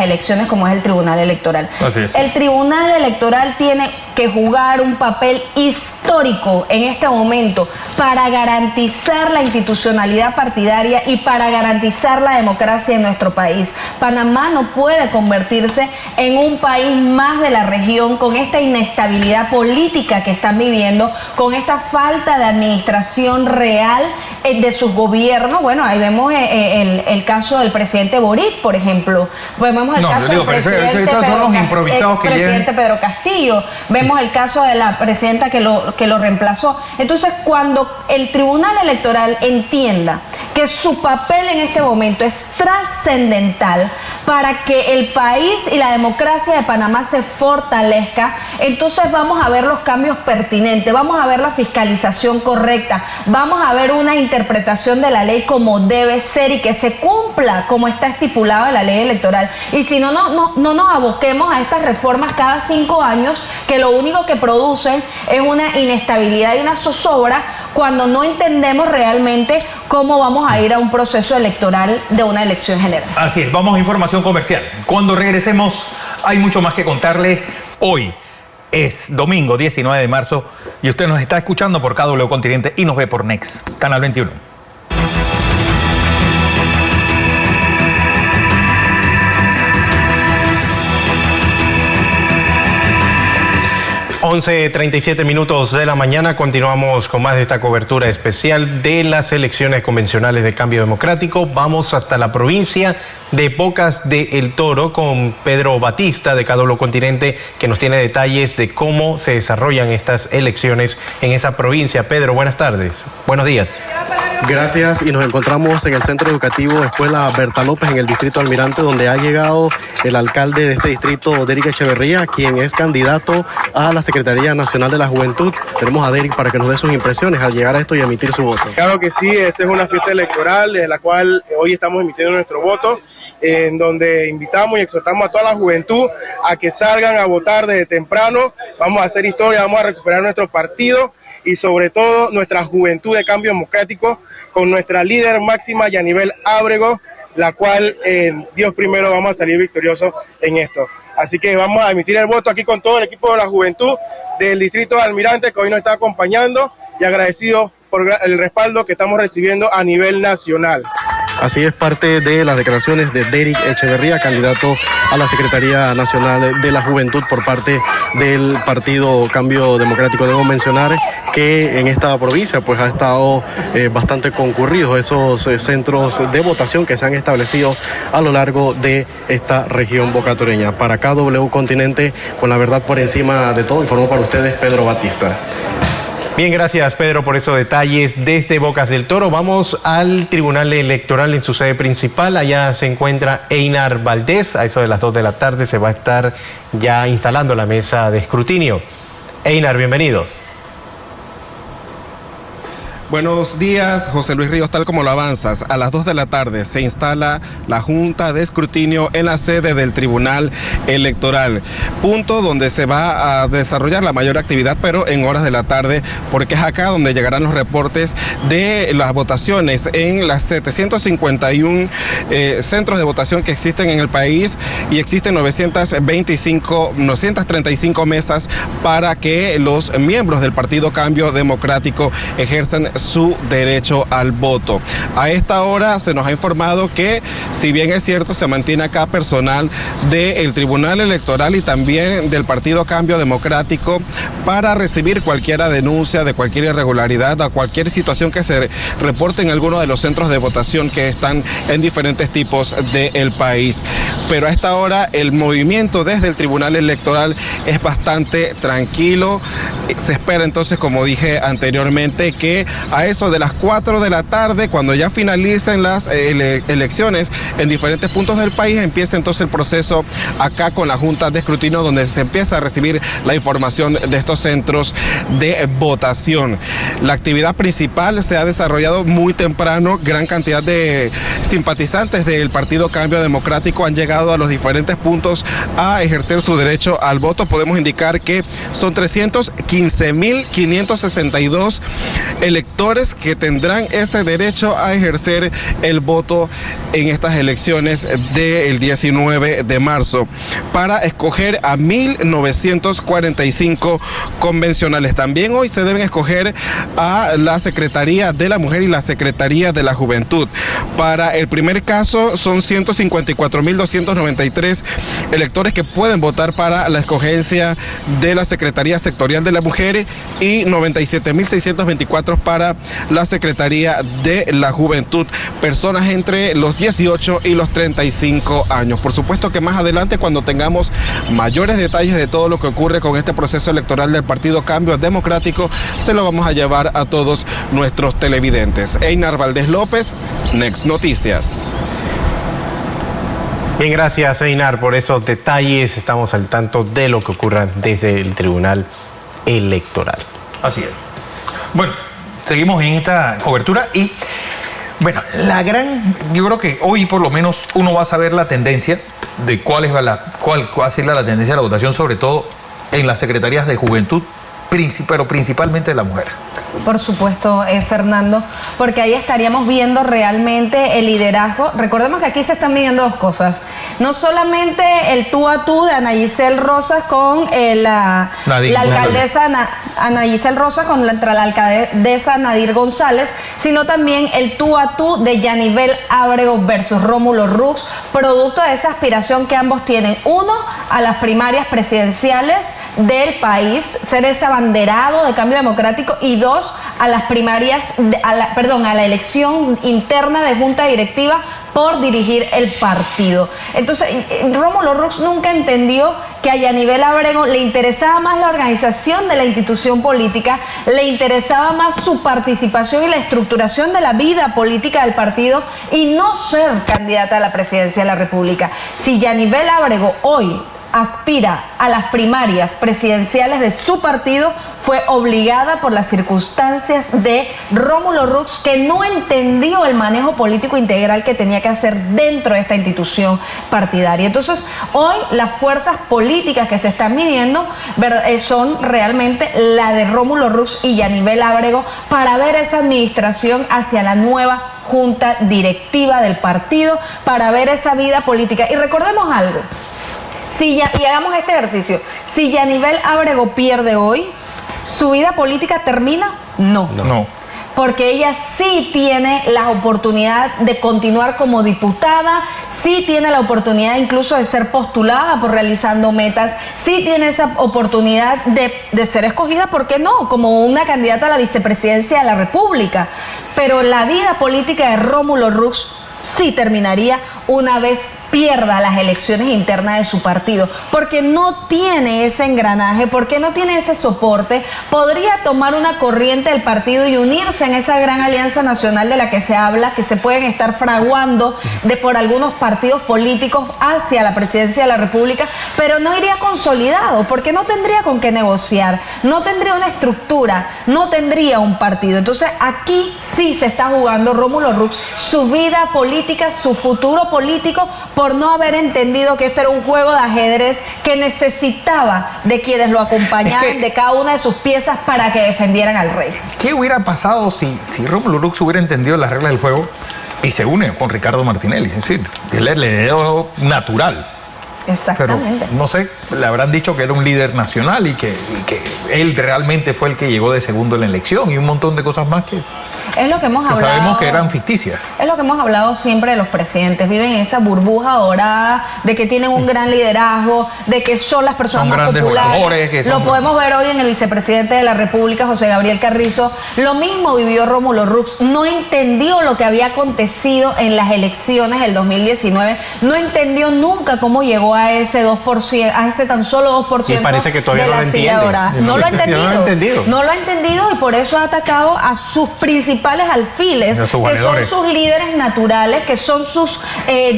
elecciones, como es el Tribunal Electoral. Así es. El Tribunal Electoral tiene que jugar un papel histórico en este momento para garantizar la institucionalidad partidaria y para garantizar la democracia en nuestro país. Panamá no puede convertirse convertirse en un país más de la región con esta inestabilidad política que están viviendo, con esta falta de administración real de sus gobiernos. Bueno, ahí vemos el caso del presidente Boric, por ejemplo. Vemos el caso del presidente Pedro Castillo. Vemos el caso de la presidenta que lo reemplazó. Entonces, cuando el Tribunal Electoral entienda que su papel en este momento es trascendental para que el país y la democracia de Panamá se fortalezca, entonces vamos a ver los cambios pertinentes, vamos a ver la fiscalización correcta, vamos a ver una interpretación de la ley como debe ser y que se cumpla como está estipulado en la ley electoral. Y si no nos aboquemos a estas reformas cada 5 años, que lo único que producen es una inestabilidad y una zozobra cuando no entendemos realmente cómo vamos a ir a un proceso electoral de una elección general. Así es, vamos a información comercial. Cuando regresemos hay mucho más que contarles. Hoy es domingo 19 de marzo y usted nos está escuchando por KW Continente y nos ve por Next, Canal 21. 11:37 minutos de la mañana, continuamos con más de esta cobertura especial de las elecciones convencionales de Cambio Democrático. Vamos hasta la provincia de Bocas del Toro con Pedro Batista de KW Continente, que nos tiene detalles de cómo se desarrollan estas elecciones en esa provincia. Pedro, buenas tardes. Buenos días. Gracias, y nos encontramos en el Centro Educativo Escuela Berta López en el distrito Almirante, donde ha llegado el alcalde de este distrito, Derrick Echeverría, quien es candidato a la Secretaría Nacional de la Juventud. Tenemos a Derrick para que nos dé sus impresiones al llegar a esto y emitir su voto. Claro que sí, esta es una fiesta electoral de la cual hoy estamos emitiendo nuestro voto, en donde invitamos y exhortamos a toda la juventud a que salgan a votar desde temprano. Vamos a hacer historia, vamos a recuperar nuestro partido y sobre todo nuestra juventud de Cambio Democrático, con nuestra líder máxima, Yanivel Ábrego, la cual Dios primero vamos a salir victoriosos en esto. Así que vamos a emitir el voto aquí con todo el equipo de la juventud del distrito de Almirante, que hoy nos está acompañando, y agradecido por el respaldo que estamos recibiendo a nivel nacional. Así es, parte de las declaraciones de Derrick Echeverría, candidato a la Secretaría Nacional de la Juventud por parte del Partido Cambio Democrático. Debo mencionar que en esta provincia pues ha estado bastante concurridos esos centros de votación que se han establecido a lo largo de esta región bocatoreña. Para KW Continente, con la verdad por encima de todo, informó para ustedes Pedro Batista. Bien, gracias Pedro por esos detalles desde Bocas del Toro. Vamos al Tribunal Electoral en su sede principal. Allá se encuentra Einar Valdés. A eso de las 2 de la tarde se va a estar ya instalando la mesa de escrutinio. Einar, bienvenido. Buenos días, José Luis Ríos, tal como lo avanzas. A las 2 de la tarde se instala la Junta de Escrutinio en la sede del Tribunal Electoral, punto donde se va a desarrollar la mayor actividad, pero en horas de la tarde, porque es acá donde llegarán los reportes de las votaciones en las 751 centros de votación que existen en el país, y existen 935 mesas para que los miembros del Partido Cambio Democrático ejerzan su derecho al voto. A esta hora se nos ha informado que, si bien es cierto, se mantiene acá personal del Tribunal Electoral y también del Partido Cambio Democrático para recibir cualquier denuncia de cualquier irregularidad o cualquier situación que se reporte en alguno de los centros de votación que están en diferentes tipos del país. Pero a esta hora el movimiento desde el Tribunal Electoral es bastante tranquilo. Se espera entonces, como dije anteriormente, que a eso de las 4 de la tarde, cuando ya finalicen las elecciones en diferentes puntos del país, empieza entonces el proceso acá con la Junta de Escrutinio, donde se empieza a recibir la información de estos centros de votación. La actividad principal se ha desarrollado muy temprano. Gran cantidad de simpatizantes del Partido Cambio Democrático han llegado a los diferentes puntos a ejercer su derecho al voto. Podemos indicar que son 315.562 electores electores que tendrán ese derecho a ejercer el voto en estas elecciones del 19 de marzo para escoger a 1.945 convencionales. También hoy se deben escoger a la Secretaría de la Mujer y la Secretaría de la Juventud. Para el primer caso son 154.293 electores que pueden votar para la escogencia de la Secretaría Sectorial de la Mujer y 97.624 para la Secretaría de la Juventud, personas entre los 18 y los 35 años. Por supuesto que más adelante, cuando tengamos mayores detalles de todo lo que ocurre con este proceso electoral del Partido Cambio Democrático, se lo vamos a llevar a todos nuestros televidentes. Einar Valdés López, Next Noticias. Bien, gracias Einar por esos detalles. Estamos al tanto de lo que ocurra desde el Tribunal Electoral. Así es. Bueno, seguimos en esta cobertura y, bueno, yo creo que hoy por lo menos uno va a saber la tendencia de cuál va a ser la tendencia de la votación, sobre todo en las secretarías de juventud, pero principalmente de la mujer. Por supuesto, Fernando, porque ahí estaríamos viendo realmente el liderazgo. Recordemos que aquí se están midiendo dos cosas. No solamente el tú a tú de Ana Giselle Rosas con la alcaldesa Ana Giselle Rosas contra la alcaldesa Nadir González, sino también el tú a tú de Yanivel Ábrego versus Rómulo Rux, producto de esa aspiración que ambos tienen. Uno, a las primarias presidenciales del país, ser ese abanderado de Cambio Democrático, y dos, a las primarias, a la elección interna de junta directiva por dirigir el partido. Entonces, Rómulo Rux nunca entendió que a Yanivel Ábrego le interesaba más la organización de la institución política, le interesaba más su participación y la estructuración de la vida política del partido y no ser candidata a la presidencia de la República. Si Yanivel Ábrego hoy aspira a las primarias presidenciales de su partido, fue obligada por las circunstancias de Rómulo Rux, que no entendió el manejo político integral que tenía que hacer dentro de esta institución partidaria. Entonces, hoy las fuerzas políticas que se están midiendo son realmente la de Rómulo Rux y Yanivel Ábrego para ver esa administración hacia la nueva junta directiva del partido, para ver esa vida política. Y recordemos algo. Y hagamos este ejercicio. Si Yanivel Ábrego pierde hoy, ¿su vida política termina? No. Porque ella sí tiene la oportunidad de continuar como diputada, sí tiene la oportunidad incluso de ser postulada por Realizando Metas, sí tiene esa oportunidad de ser escogida, ¿por qué no?, como una candidata a la vicepresidencia de la República. Pero la vida política de Rómulo Rux sí terminaría una vez pierda las elecciones internas de su partido, porque no tiene ese engranaje, porque no tiene ese soporte. Podría tomar una corriente del partido y unirse en esa gran alianza nacional de la que se habla, que se pueden estar fraguando por algunos partidos políticos hacia la presidencia de la República, pero no iría consolidado, porque no tendría con qué negociar, no tendría una estructura, no tendría un partido. Entonces aquí sí se está jugando Rómulo Rux su vida política, su futuro político, por no haber entendido que este era un juego de ajedrez que necesitaba de quienes lo acompañaban, de cada una de sus piezas, para que defendieran al rey. ¿Qué hubiera pasado si Rómulo Rux hubiera entendido las reglas del juego y se une con Ricardo Martinelli? Es decir, él es el heredero natural. Exactamente. Pero, no sé, le habrán dicho que era un líder nacional y que él realmente fue el que llegó de segundo en la elección y un montón de cosas más que es lo que hemos hablado. Sabemos que eran ficticias. Es lo que hemos hablado siempre de los presidentes. Viven en esa burbuja dorada de que tienen un gran liderazgo, de que son las personas más populares. Lo podemos ver hoy en el vicepresidente de la República, José Gabriel Carrizo. Lo mismo vivió Rómulo Rux. No entendió lo que había acontecido en las elecciones del 2019. No entendió nunca cómo llegó a ese 2%, a ese tan solo 2% y parece que todavía de la silla dorada. No lo ha entendido. No lo ha entendido, y por eso ha atacado a sus principales alfiles, que son sus líderes naturales, que son sus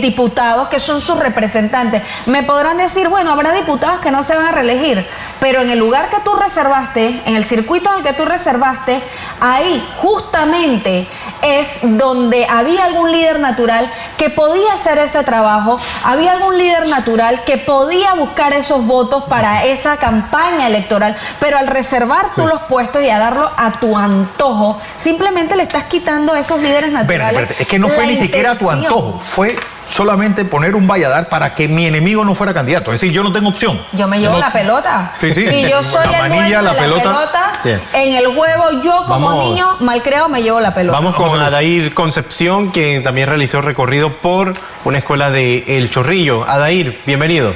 diputados, que son sus representantes. Me podrán decir, bueno, habrá diputados que no se van a reelegir, pero en el lugar que tú reservaste, en el circuito en el que tú reservaste, ahí justamente es donde había algún líder natural que podía hacer ese trabajo, había algún líder natural que podía buscar esos votos para esa campaña electoral, pero al reservar tú los puestos y a darlo a tu antojo, simplemente le estás quitando a esos líderes naturales. Espérate, es que no fue ni siquiera a tu antojo, fue solamente poner un valladar para que mi enemigo no fuera candidato. Es decir, yo no tengo opción. Yo me llevo la pelota. Sí, sí. Si yo soy el dueño de la pelota, sí, en el juego yo como niño malcriado me llevo la pelota. Vamos con Adair Concepción, quien también realizó recorrido por una escuela de El Chorrillo. Adair, bienvenido.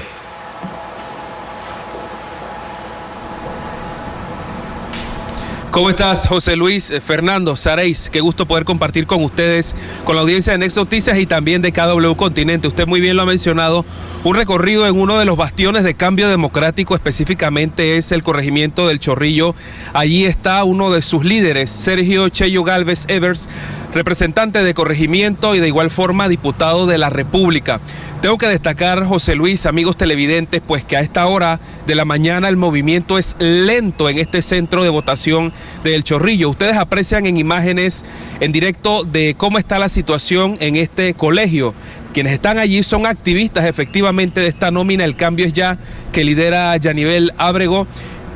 ¿Cómo estás, José Luis, Fernando, Sareis? Qué gusto poder compartir con ustedes, con la audiencia de Next Noticias y también de KW Continente. Usted muy bien lo ha mencionado, un recorrido en uno de los bastiones de cambio democrático, específicamente es el corregimiento del Chorrillo. Allí está uno de sus líderes, Sergio Cheyo Gálvez Evers, representante de corregimiento y de igual forma diputado de la República. Tengo que destacar, José Luis, amigos televidentes, pues que a esta hora de la mañana el movimiento es lento en este centro de votación del Chorrillo. Ustedes aprecian en imágenes en directo de cómo está la situación en este colegio. Quienes están allí son activistas efectivamente de esta nómina, el cambio es ya, que lidera Yanivel Ábrego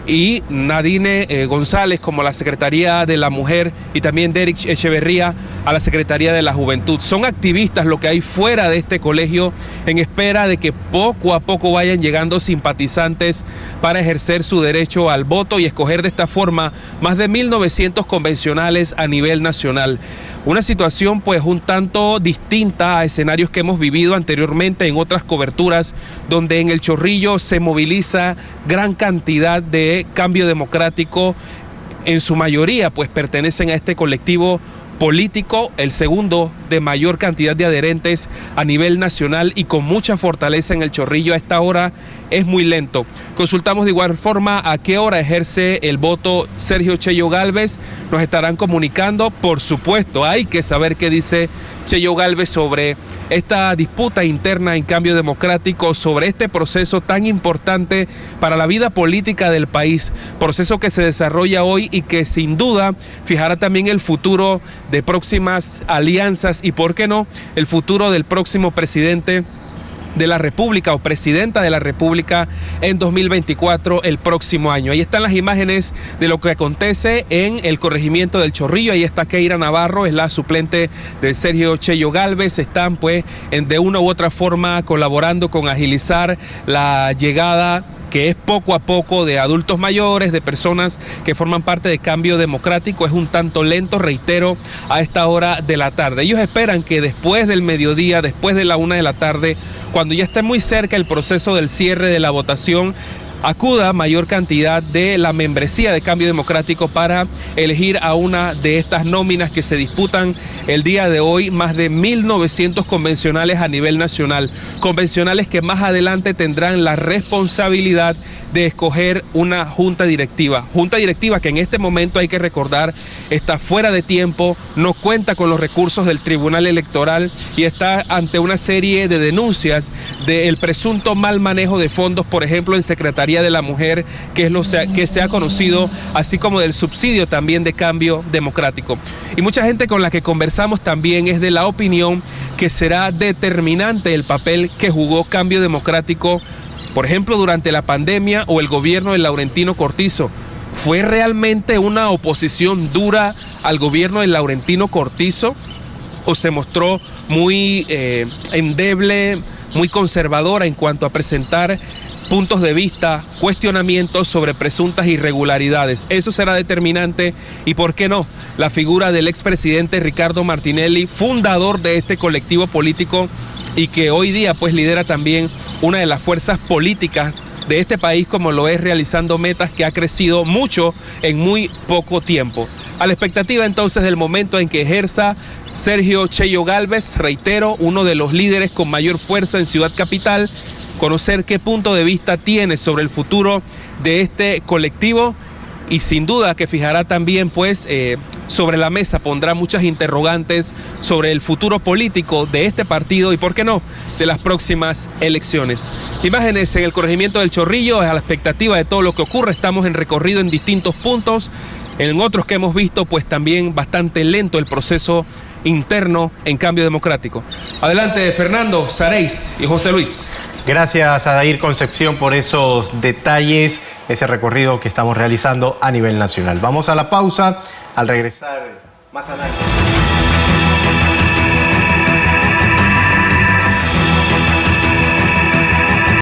y Nadine González como la Secretaría de la Mujer y también Derek Echeverría a la Secretaría de la Juventud. Son activistas lo que hay fuera de este colegio en espera de que poco a poco vayan llegando simpatizantes para ejercer su derecho al voto y escoger de esta forma más de 1.900 convencionales a nivel nacional. Una situación pues un tanto distinta a escenarios que hemos vivido anteriormente en otras coberturas, donde en el Chorrillo se moviliza gran cantidad de cambio democrático, en su mayoría pues pertenecen a este colectivo político, el segundo de mayor cantidad de adherentes a nivel nacional y con mucha fortaleza en el Chorrillo. A esta hora es muy lento. Consultamos de igual forma a qué hora ejerce el voto Sergio Cheyo Gálvez. Nos estarán comunicando, por supuesto, hay que saber qué dice Cheyo Gálvez sobre esta disputa interna en cambio democrático, sobre este proceso tan importante para la vida política del país, proceso que se desarrolla hoy y que sin duda fijará también el futuro de próximas alianzas y, por qué no, el futuro del próximo presidente de la República o presidenta de la República en 2024, el próximo año. Ahí están las imágenes de lo que acontece en el corregimiento del Chorrillo. Ahí está Keira Navarro, es la suplente de Sergio Cheyo Gálvez. Están pues de una u otra forma colaborando con agilizar la llegada, que es poco a poco, de adultos mayores, de personas que forman parte de Cambio Democrático. Es un tanto lento, reitero, a esta hora de la tarde. Ellos esperan que después del mediodía, después de la 1 de la tarde, cuando ya esté muy cerca el proceso del cierre de la votación, acuda mayor cantidad de la membresía de Cambio Democrático para elegir a una de estas nóminas que se disputan el día de hoy, más de 1.900 convencionales a nivel nacional, convencionales que más adelante tendrán la responsabilidad de escoger una junta directiva que en este momento, hay que recordar, está fuera de tiempo, no cuenta con los recursos del Tribunal Electoral y está ante una serie de denuncias del presunto mal manejo de fondos, por ejemplo en Secretaría de la Mujer, que es lo que se ha conocido, así como del subsidio también de Cambio Democrático. Y mucha gente con la que conversamos también es de la opinión que será determinante el papel que jugó Cambio Democrático, por ejemplo, durante la pandemia o el gobierno de Laurentino Cortizo. ¿Fue realmente una oposición dura al gobierno de Laurentino Cortizo o se mostró muy endeble, muy conservadora en cuanto a presentar puntos de vista, cuestionamientos sobre presuntas irregularidades? Eso será determinante y, ¿por qué no?, la figura del expresidente Ricardo Martinelli, fundador de este colectivo político y que hoy día pues lidera también una de las fuerzas políticas de este país, como lo es Realizando Metas, que ha crecido mucho en muy poco tiempo. A la expectativa entonces del momento en que ejerza Sergio Cheyo Gálvez, reitero, uno de los líderes con mayor fuerza en Ciudad Capital, conocer qué punto de vista tiene sobre el futuro de este colectivo y sin duda que fijará también pues sobre la mesa, pondrá muchas interrogantes sobre el futuro político de este partido y, por qué no, de las próximas elecciones. Imágenes en el corregimiento del Chorrillo, a la expectativa de todo lo que ocurre. Estamos en recorrido en distintos puntos. En otros que hemos visto, pues también bastante lento el proceso interno en Cambio Democrático. Adelante, Fernando, Sareis y José Luis. Gracias a Dair Concepción por esos detalles, ese recorrido que estamos realizando a nivel nacional. Vamos a la pausa, al regresar más adelante.